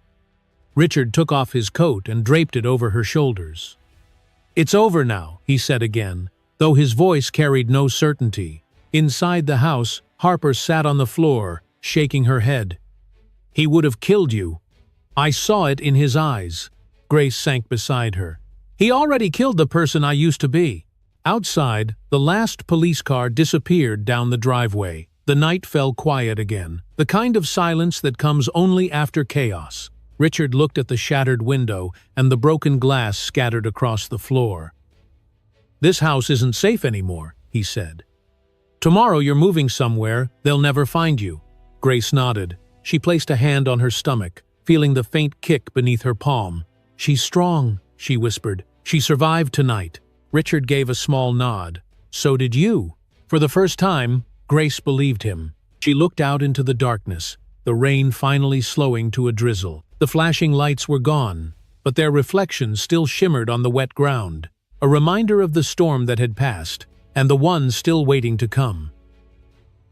Richard took off his coat and draped it over her shoulders. "It's over now," he said again, though his voice carried no certainty. Inside the house, Harper sat on the floor, shaking her head. "He would have killed you. I saw it in his eyes." Grace sank beside her. "He already killed the person I used to be." Outside, the last police car disappeared down the driveway. The night fell quiet again, the kind of silence that comes only after chaos. Richard looked at the shattered window and the broken glass scattered across the floor. "This house isn't safe anymore," he said. "Tomorrow you're moving somewhere, they'll never find you." Grace nodded. She placed a hand on her stomach, feeling the faint kick beneath her palm. "She's strong," she whispered. "She survived tonight." Richard gave a small nod. "So did you." For the first time, Grace believed him. She looked out into the darkness, the rain finally slowing to a drizzle. The flashing lights were gone, but their reflections still shimmered on the wet ground, a reminder of the storm that had passed, and the one still waiting to come.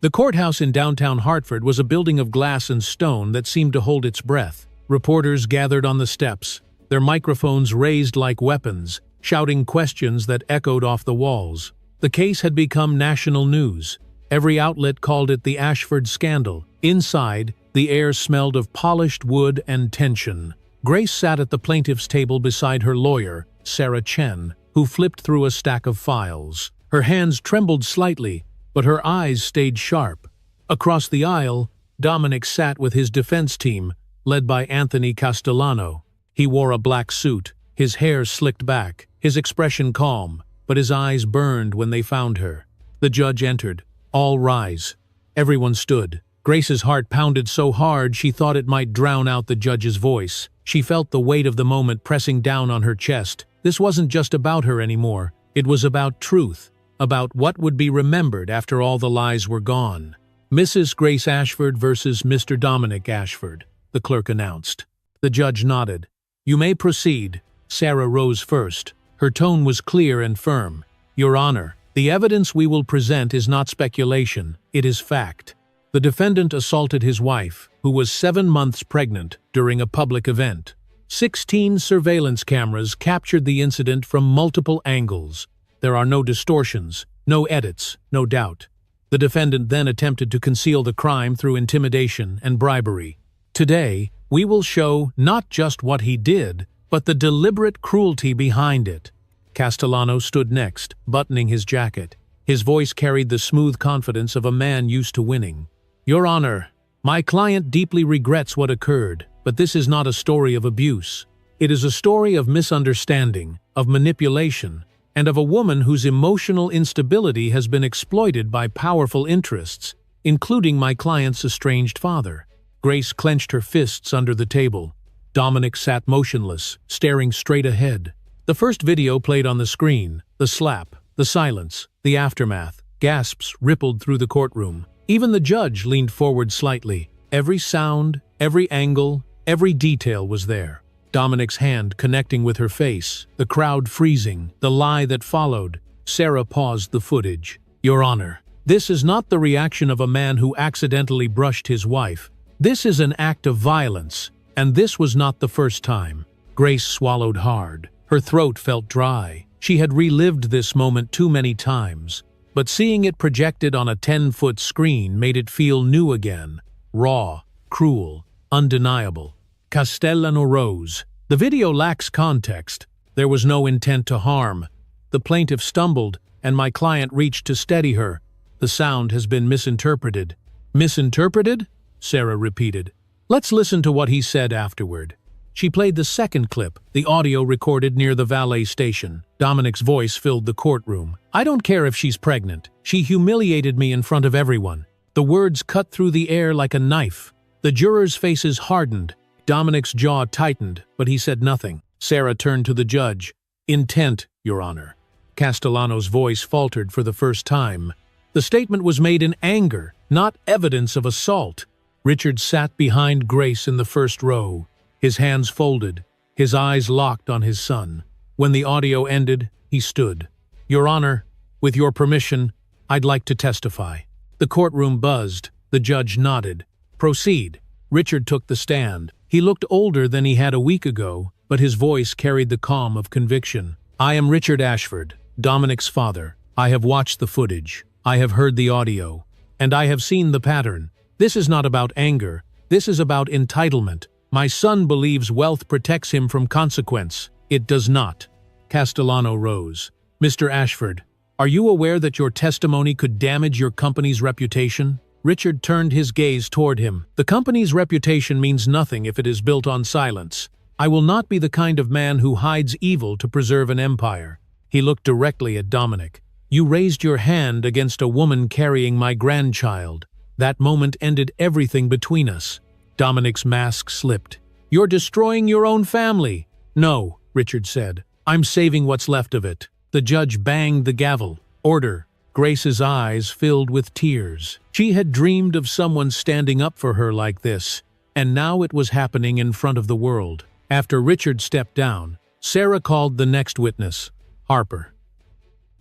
The courthouse in downtown Hartford was a building of glass and stone that seemed to hold its breath. Reporters gathered on the steps, their microphones raised like weapons, shouting questions that echoed off the walls. The case had become national news. Every outlet called it the Ashford scandal. Inside, the air smelled of polished wood and tension. Grace sat at the plaintiff's table beside her lawyer, Sarah Chen, who flipped through a stack of files. Her hands trembled slightly, but her eyes stayed sharp. Across the aisle, Dominic sat with his defense team, led by Anthony Castellano. He wore a black suit, his hair slicked back, his expression calm, but his eyes burned when they found her. The judge entered. "All rise." Everyone stood. Grace's heart pounded so hard she thought it might drown out the judge's voice. She felt the weight of the moment pressing down on her chest. This wasn't just about her anymore. It was about truth, about what would be remembered after all the lies were gone. "Mrs. Grace Ashford versus Mr. Dominic Ashford," the clerk announced. The judge nodded. "You may proceed." Sarah rose first. Her tone was clear and firm. "Your Honor, the evidence we will present is not speculation, it is fact. The defendant assaulted his wife, who was 7 months pregnant, during a public event. 16 surveillance cameras captured the incident from multiple angles. There are no distortions, no edits, no doubt. The defendant then attempted to conceal the crime through intimidation and bribery. Today, we will show not just what he did, but the deliberate cruelty behind it." Castellano stood next, buttoning his jacket. His voice carried the smooth confidence of a man used to winning. "Your Honor, my client deeply regrets what occurred, but this is not a story of abuse. It is a story of misunderstanding, of manipulation, and of a woman whose emotional instability has been exploited by powerful interests, including my client's estranged father." Grace clenched her fists under the table. Dominic sat motionless, staring straight ahead. The first video played on the screen, the slap, the silence, the aftermath. Gasps rippled through the courtroom. Even the judge leaned forward slightly. Every sound, every angle, every detail was there. Dominic's hand connecting with her face, the crowd freezing, the lie that followed. Sarah paused the footage. "Your Honor, this is not the reaction of a man who accidentally brushed his wife. This is an act of violence, and this was not the first time." Grace swallowed hard. Her throat felt dry. She had relived this moment too many times, but seeing it projected on a 10-foot screen made it feel new again. Raw, cruel, undeniable. Castellano rose. "The video lacks context. There was no intent to harm. The plaintiff stumbled, and my client reached to steady her. The sound has been misinterpreted." "Misinterpreted?" Sarah repeated. "Let's listen to what he said afterward." She played the second clip, the audio recorded near the valet station. Dominic's voice filled the courtroom. "I don't care if she's pregnant. She humiliated me in front of everyone." The words cut through the air like a knife. The jurors' faces hardened. Dominic's jaw tightened, but he said nothing. Sarah turned to the judge. "Intent, Your Honor." Castellano's voice faltered for the first time. The statement was made in anger, not evidence of assault. Richard sat behind Grace in the first row, his hands folded, his eyes locked on his son. When the audio ended, he stood. "Your Honor, with your permission, I'd like to testify." The courtroom buzzed. The judge nodded. "Proceed." Richard took the stand. He looked older than he had a week ago, but his voice carried the calm of conviction. "I am Richard Ashford, Dominic's father. I have watched the footage. I have heard the audio. And I have seen the pattern. This is not about anger. This is about entitlement. My son believes wealth protects him from consequence. It does not." Castellano rose. "Mr. Ashford, are you aware that your testimony could damage your company's reputation?" Richard turned his gaze toward him. "The company's reputation means nothing if it is built on silence. I will not be the kind of man who hides evil to preserve an empire." He looked directly at Dominic. "You raised your hand against a woman carrying my grandchild. That moment ended everything between us." Dominic's mask slipped. "You're destroying your own family." "No," Richard said. "I'm saving what's left of it." The judge banged the gavel. "Order." Grace's eyes filled with tears. She had dreamed of someone standing up for her like this, and now it was happening in front of the world. After Richard stepped down, Sarah called the next witness, Harper.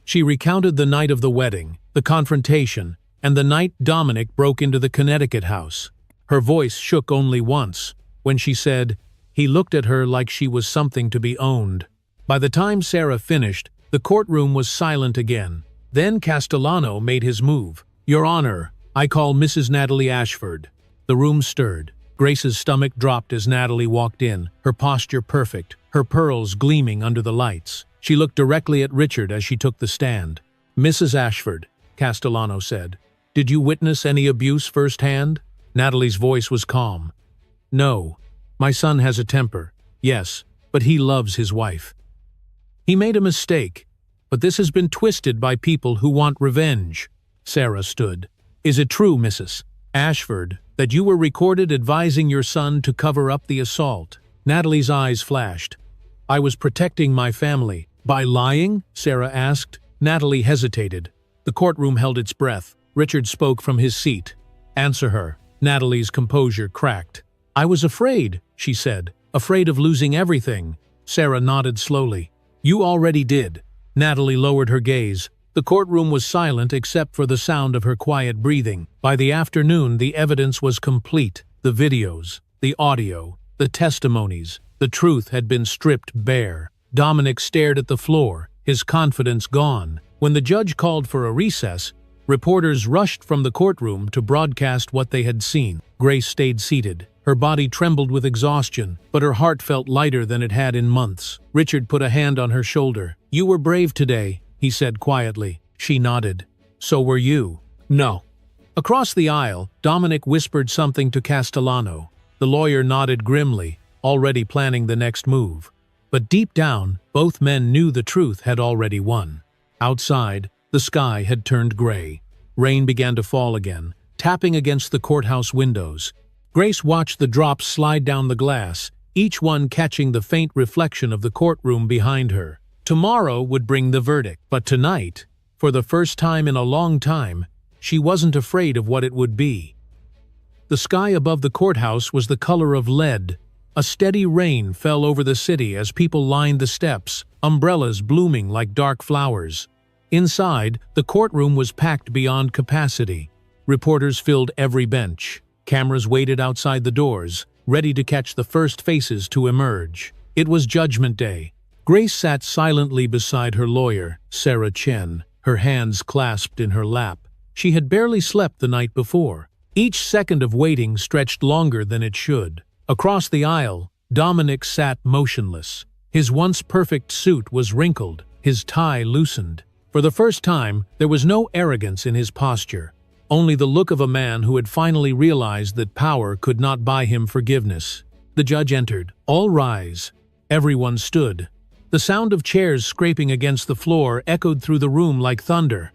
She recounted the night of the wedding, the confrontation, and the night Dominic broke into the Connecticut house. Her voice shook only once, when she said, "He looked at her like she was something to be owned." By the time Sarah finished, the courtroom was silent again. Then Castellano made his move. "Your Honor, I call Mrs. Natalie Ashford." The room stirred. Grace's stomach dropped as Natalie walked in, her posture perfect, her pearls gleaming under the lights. She looked directly at Richard as she took the stand. "Mrs. Ashford," Castellano said, "did you witness any abuse firsthand?" Natalie's voice was calm. "No. My son has a temper. Yes, but he loves his wife. He made a mistake, but this has been twisted by people who want revenge." Sarah stood. "Is it true, Mrs. Ashford, that you were recorded advising your son to cover up the assault?" Natalie's eyes flashed. "I was protecting my family." "By lying?" Sarah asked. Natalie hesitated. The courtroom held its breath. Richard spoke from his seat. "Answer her." Natalie's composure cracked. "I was afraid," she said. "Afraid of losing everything." Sarah nodded slowly. "You already did." Natalie lowered her gaze. The courtroom was silent except for the sound of her quiet breathing. By the afternoon, the evidence was complete. The videos, the audio, the testimonies. The truth had been stripped bare. Dominic stared at the floor, his confidence gone. When the judge called for a recess, reporters rushed from the courtroom to broadcast what they had seen. Grace stayed seated. Her body trembled with exhaustion, but her heart felt lighter than it had in months. Richard put a hand on her shoulder. "You were brave today," he said quietly. She nodded. "So were you." "No." Across the aisle, Dominic whispered something to Castellano. The lawyer nodded grimly, already planning the next move. But deep down, both men knew the truth had already won. Outside, the sky had turned gray. Rain began to fall again, tapping against the courthouse windows. Grace watched the drops slide down the glass, each one catching the faint reflection of the courtroom behind her. Tomorrow would bring the verdict, but tonight, for the first time in a long time, she wasn't afraid of what it would be. The sky above the courthouse was the color of lead. A steady rain fell over the city as people lined the steps, umbrellas blooming like dark flowers. Inside, the courtroom was packed beyond capacity. Reporters filled every bench. Cameras waited outside the doors, ready to catch the first faces to emerge. It was Judgment Day. Grace sat silently beside her lawyer, Sarah Chen, her hands clasped in her lap. She had barely slept the night before. Each second of waiting stretched longer than it should. Across the aisle, Dominic sat motionless. His once perfect suit was wrinkled, his tie loosened. For the first time, there was no arrogance in his posture, only the look of a man who had finally realized that power could not buy him forgiveness. The judge entered. All rise. Everyone stood. The sound of chairs scraping against the floor echoed through the room like thunder.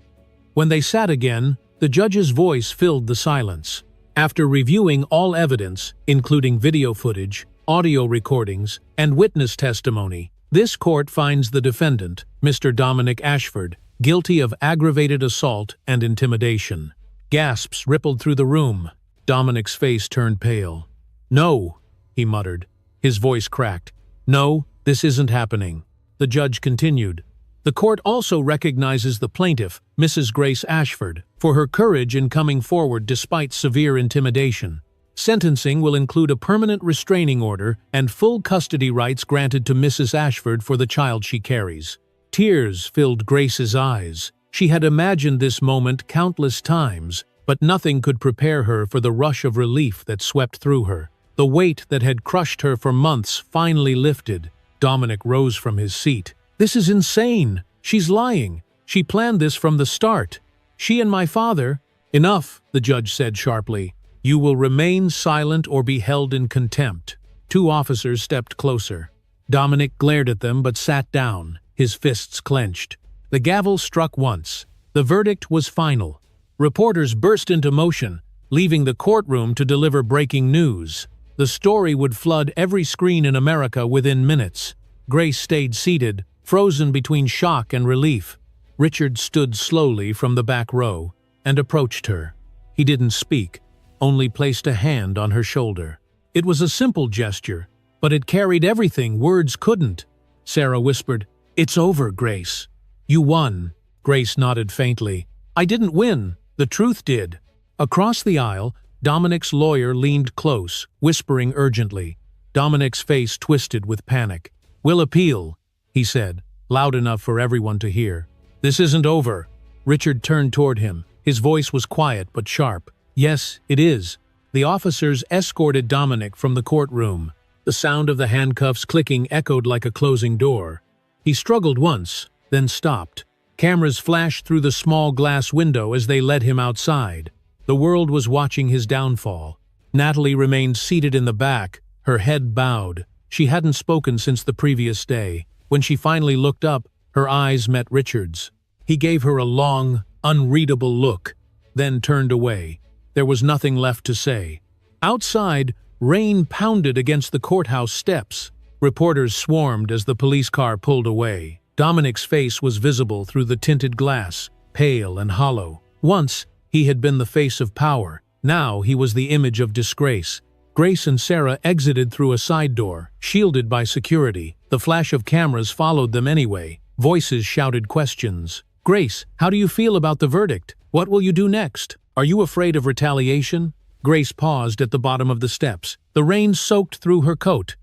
When they sat again, the judge's voice filled the silence. After reviewing all evidence, including video footage, audio recordings, and witness testimony, this court finds the defendant, Mr. Dominic Ashford, guilty of aggravated assault and intimidation. Gasps rippled through the room. Dominic's face turned pale. "No," he muttered. His voice cracked. "No, this isn't happening." The judge continued. The court also recognizes the plaintiff, Mrs. Grace Ashford, for her courage in coming forward despite severe intimidation. Sentencing will include a permanent restraining order and full custody rights granted to Mrs. Ashford for the child she carries. Tears filled Grace's eyes. She had imagined this moment countless times, but nothing could prepare her for the rush of relief that swept through her. The weight that had crushed her for months finally lifted. Dominic rose from his seat. "This is insane! She's lying! She planned this from the start! She and my father—" "Enough," the judge said sharply. "You will remain silent or be held in contempt." Two officers stepped closer. Dominic glared at them but sat down, his fists clenched. The gavel struck once. The verdict was final. Reporters burst into motion, leaving the courtroom to deliver breaking news. The story would flood every screen in America within minutes. Grace stayed seated, frozen between shock and relief. Richard stood slowly from the back row and approached her. He didn't speak, only placed a hand on her shoulder. It was a simple gesture, but it carried everything words couldn't. Sarah whispered, "It's over, Grace. You won." Grace nodded faintly. "I didn't win. The truth did." Across the aisle, Dominic's lawyer leaned close, whispering urgently. Dominic's face twisted with panic. "We'll appeal," he said, loud enough for everyone to hear. "This isn't over." Richard turned toward him. His voice was quiet but sharp. "Yes, it is." The officers escorted Dominic from the courtroom. The sound of the handcuffs clicking echoed like a closing door. He struggled once, then stopped. Cameras flashed through the small glass window as they led him outside. The world was watching his downfall. Natalie remained seated in the back, her head bowed. She hadn't spoken since the previous day. When she finally looked up, her eyes met Richard's. He gave her a long, unreadable look, then turned away. There was nothing left to say. Outside, rain pounded against the courthouse steps. Reporters swarmed as the police car pulled away. Dominic's face was visible through the tinted glass, pale and hollow. Once, he had been the face of power. Now he was the image of disgrace. Grace and Sarah exited through a side door, shielded by security. The flash of cameras followed them anyway. Voices shouted questions. "Grace, how do you feel about the verdict? What will you do next? Are you afraid of retaliation?" Grace paused at the bottom of the steps. The rain soaked through her coat,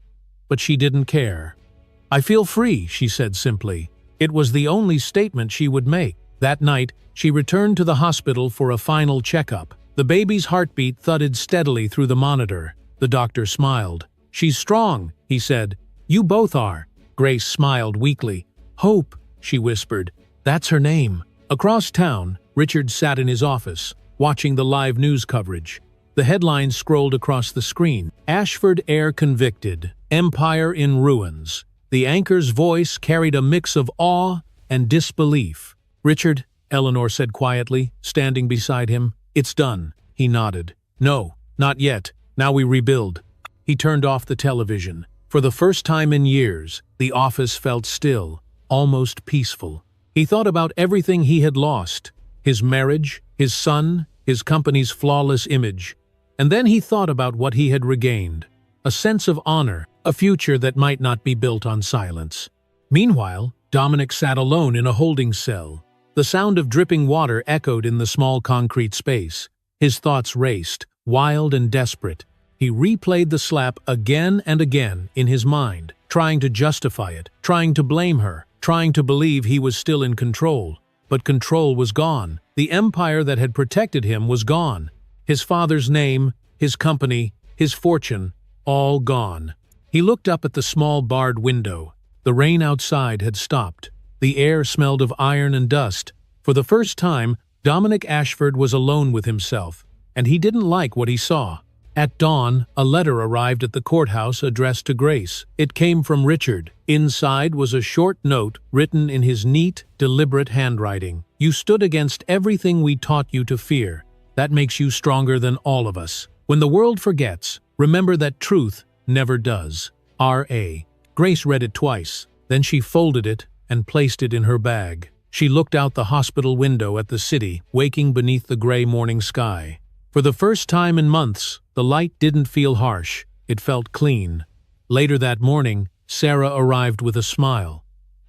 but she didn't care. "I feel free," she said simply. It was the only statement she would make. That night, she returned to the hospital for a final checkup. The baby's heartbeat thudded steadily through the monitor. The doctor smiled. "She's strong," he said. "You both are." Grace smiled weakly. "Hope," she whispered. "That's her name." Across town, Richard sat in his office, watching the live news coverage. The headlines scrolled across the screen. Ashford heir convicted. Empire in ruins. The anchor's voice carried a mix of awe and disbelief. "Richard," Eleanor said quietly, standing beside him. "It's done." He nodded. "No, not yet. Now we rebuild." He turned off the television. For the first time in years, the office felt still, almost peaceful. He thought about everything he had lost. His marriage, his son, his company's flawless image. And then he thought about what he had regained. A sense of honor, a future that might not be built on silence. Meanwhile, Dominic sat alone in a holding cell. The sound of dripping water echoed in the small concrete space. His thoughts raced, wild and desperate. He replayed the slap again and again in his mind, trying to justify it, trying to blame her, trying to believe he was still in control. But control was gone. The empire that had protected him was gone. His father's name, his company, his fortune, all gone. He looked up at the small barred window. The rain outside had stopped. The air smelled of iron and dust. For the first time, Dominic Ashford was alone with himself, and he didn't like what he saw. At dawn, a letter arrived at the courthouse addressed to Grace. It came from Richard. Inside was a short note written in his neat, deliberate handwriting. "You stood against everything we taught you to fear. That makes you stronger than all of us. When the world forgets, remember that truth never does. R.A." Grace read it twice. Then she folded it and placed it in her bag. She looked out the hospital window at the city, waking beneath the gray morning sky. For the first time in months, the light didn't feel harsh. It felt clean. Later that morning, Sarah arrived with a smile.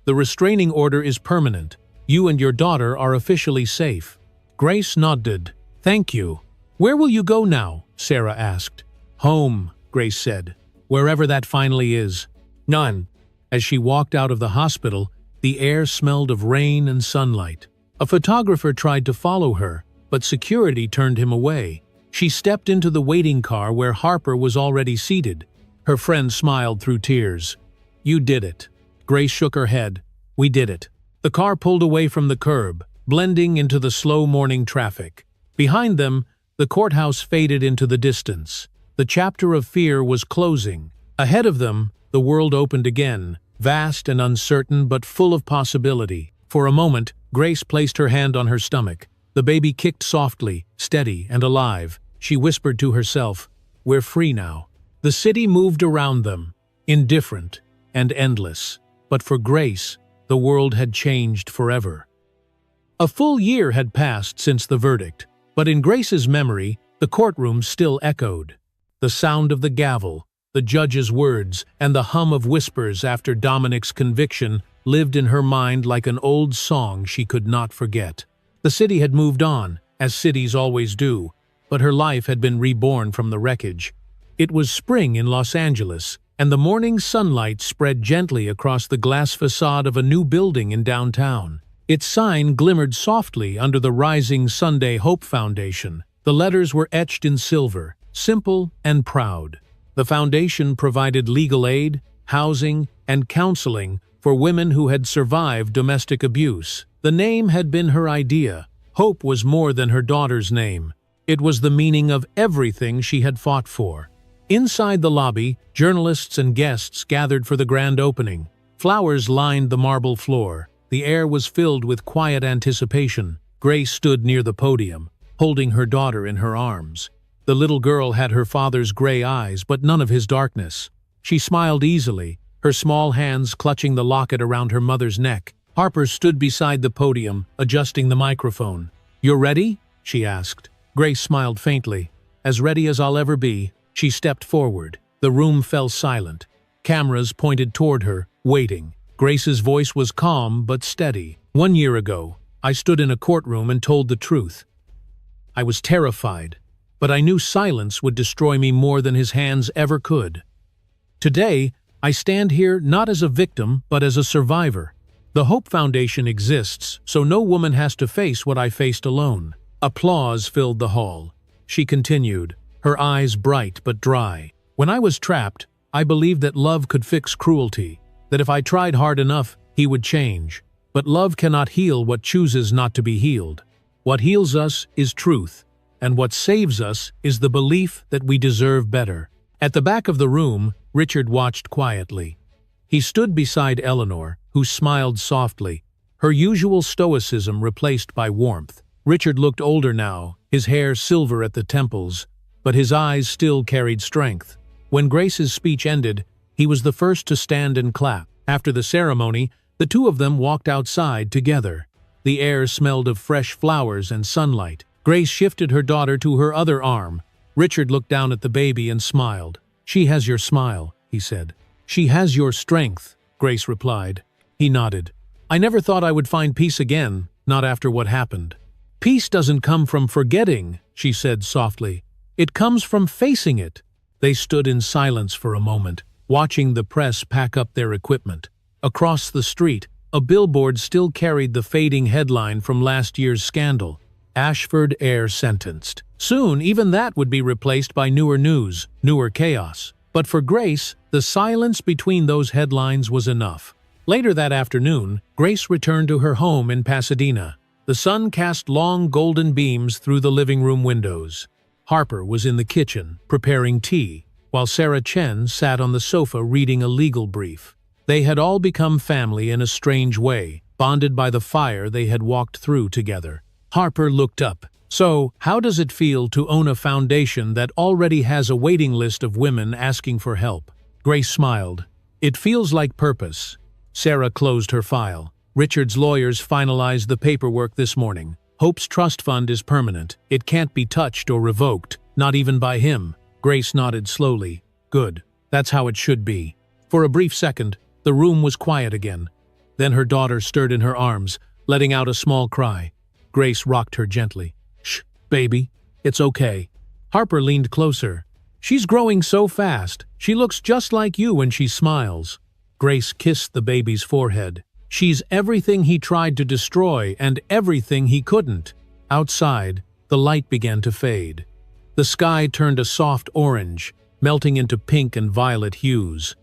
"The restraining order is permanent. You and your daughter are officially safe." Grace nodded. "Thank you." "Where will you go now?" Sarah asked. "Home," Grace said. "Wherever that finally is." "None." As she walked out of the hospital, the air smelled of rain and sunlight. A photographer tried to follow her, but security turned him away. She stepped into the waiting car where Harper was already seated. Her friend smiled through tears. "You did it." Grace shook her head. "We did it." The car pulled away from the curb, blending into the slow morning traffic. Behind them, the courthouse faded into the distance. The chapter of fear was closing. Ahead of them, the world opened again, vast and uncertain but full of possibility. For a moment, Grace placed her hand on her stomach. The baby kicked softly, steady and alive. She whispered to herself, "We're free now." The city moved around them, indifferent and endless. But for Grace, the world had changed forever. A full year had passed since the verdict, but in Grace's memory, the courtroom still echoed. The sound of the gavel, the judge's words, and the hum of whispers after Dominic's conviction lived in her mind like an old song she could not forget. The city had moved on, as cities always do, but her life had been reborn from the wreckage. It was spring in Los Angeles, and the morning sunlight spread gently across the glass facade of a new building in downtown. Its sign glimmered softly under the rising Sunday Hope Foundation. The letters were etched in silver, simple and proud. The foundation provided legal aid, housing, and counseling for women who had survived domestic abuse. The name had been her idea. Hope was more than her daughter's name. It was the meaning of everything she had fought for. Inside the lobby, journalists and guests gathered for the grand opening. Flowers lined the marble floor. The air was filled with quiet anticipation. Grace stood near the podium, holding her daughter in her arms. The little girl had her father's gray eyes, but none of his darkness. She smiled easily, her small hands clutching the locket around her mother's neck. Harper stood beside the podium, adjusting the microphone. "You're ready?" she asked. Grace smiled faintly. "As ready as I'll ever be." She stepped forward. The room fell silent. Cameras pointed toward her, waiting. Grace's voice was calm but steady. "1 year ago, I stood in a courtroom and told the truth. I was terrified, but I knew silence would destroy me more than his hands ever could. Today, I stand here not as a victim, but as a survivor. The Hope Foundation exists, so no woman has to face what I faced alone." Applause filled the hall. She continued, her eyes bright but dry. "When I was trapped, I believed that love could fix cruelty, that if I tried hard enough, he would change. But love cannot heal what chooses not to be healed. What heals us is truth, and what saves us is the belief that we deserve better." At the back of the room, Richard watched quietly. He stood beside Eleanor, who smiled softly, her usual stoicism replaced by warmth. Richard looked older now, his hair silver at the temples, but his eyes still carried strength. When Grace's speech ended, he was the first to stand and clap. After the ceremony, the two of them walked outside together. The air smelled of fresh flowers and sunlight. Grace shifted her daughter to her other arm. Richard looked down at the baby and smiled. "She has your smile," he said. "She has your strength," Grace replied. He nodded. "I never thought I would find peace again, not after what happened." "Peace doesn't come from forgetting," she said softly. "It comes from facing it." They stood in silence for a moment, watching the press pack up their equipment. Across the street, a billboard still carried the fading headline from last year's scandal: "Ashford heir sentenced." Soon, even that would be replaced by newer news, newer chaos. But for Grace, the silence between those headlines was enough. Later that afternoon, Grace returned to her home in Pasadena. The sun cast long golden beams through the living room windows. Harper was in the kitchen, preparing tea, while Sarah Chen sat on the sofa reading a legal brief. They had all become family in a strange way, bonded by the fire they had walked through together. Harper looked up. "So, how does it feel to own a foundation that already has a waiting list of women asking for help?" Grace smiled. "It feels like purpose." Sarah closed her file. "Richard's lawyers finalized the paperwork this morning. Hope's trust fund is permanent. It can't be touched or revoked, not even by him." Grace nodded slowly. "Good. That's how it should be." For a brief second, the room was quiet again. Then her daughter stirred in her arms, letting out a small cry. Grace rocked her gently. "Shh, baby. It's okay." Harper leaned closer. "She's growing so fast. She looks just like you when she smiles." Grace kissed the baby's forehead. "She's everything he tried to destroy and everything he couldn't." Outside, the light began to fade. The sky turned a soft orange, melting into pink and violet hues.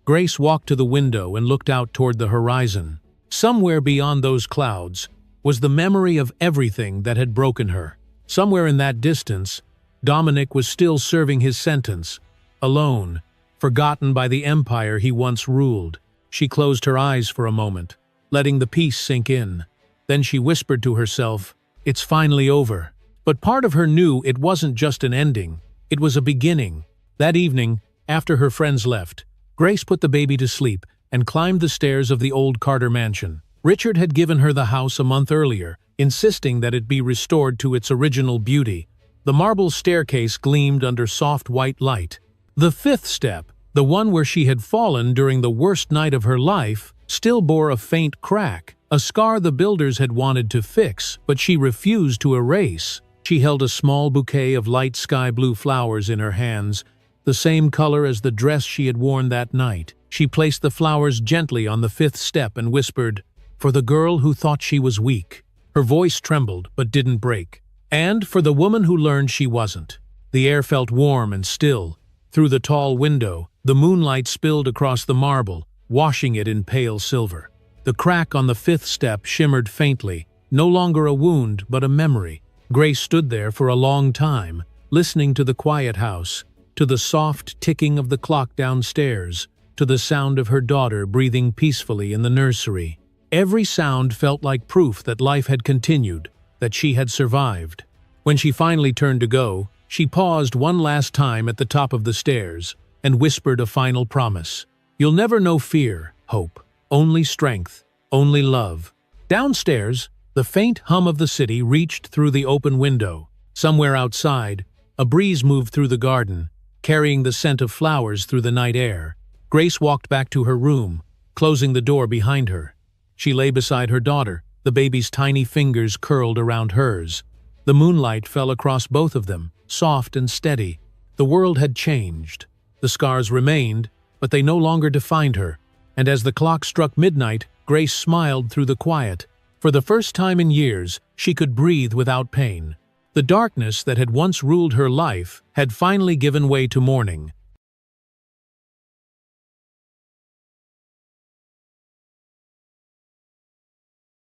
Grace walked to the window and looked out toward the horizon. Somewhere beyond those clouds was the memory of everything that had broken her. Somewhere in that distance, Dominic was still serving his sentence, alone, forgotten by the empire he once ruled. She closed her eyes for a moment, letting the peace sink in. Then she whispered to herself, "It's finally over." But part of her knew it wasn't just an ending, it was a beginning. That evening, after her friends left, Grace put the baby to sleep and climbed the stairs of the old Carter mansion. Richard had given her the house a month earlier, insisting that it be restored to its original beauty. The marble staircase gleamed under soft white light. The fifth step, the one where she had fallen during the worst night of her life, still bore a faint crack, a scar the builders had wanted to fix, but she refused to erase. She held a small bouquet of light sky blue flowers in her hands, the same color as the dress she had worn that night. She placed the flowers gently on the fifth step and whispered, "For the girl who thought she was weak." Her voice trembled but didn't break. "And for the woman who learned she wasn't." The air felt warm and still. Through the tall window, the moonlight spilled across the marble, washing it in pale silver. The crack on the fifth step shimmered faintly, no longer a wound but a memory. Grace stood there for a long time, listening to the quiet house, to the soft ticking of the clock downstairs, to the sound of her daughter breathing peacefully in the nursery. Every sound felt like proof that life had continued, that she had survived. When she finally turned to go, she paused one last time at the top of the stairs and whispered a final promise. "You'll never know fear, Hope. Only strength, only love." Downstairs, the faint hum of the city reached through the open window. Somewhere outside, a breeze moved through the garden, carrying the scent of flowers through the night air. Grace walked back to her room, closing the door behind her. She lay beside her daughter, the baby's tiny fingers curled around hers. The moonlight fell across both of them, soft and steady. The world had changed. The scars remained, but they no longer defined her. And as the clock struck midnight, Grace smiled through the quiet. For the first time in years, she could breathe without pain. The darkness that had once ruled her life had finally given way to morning,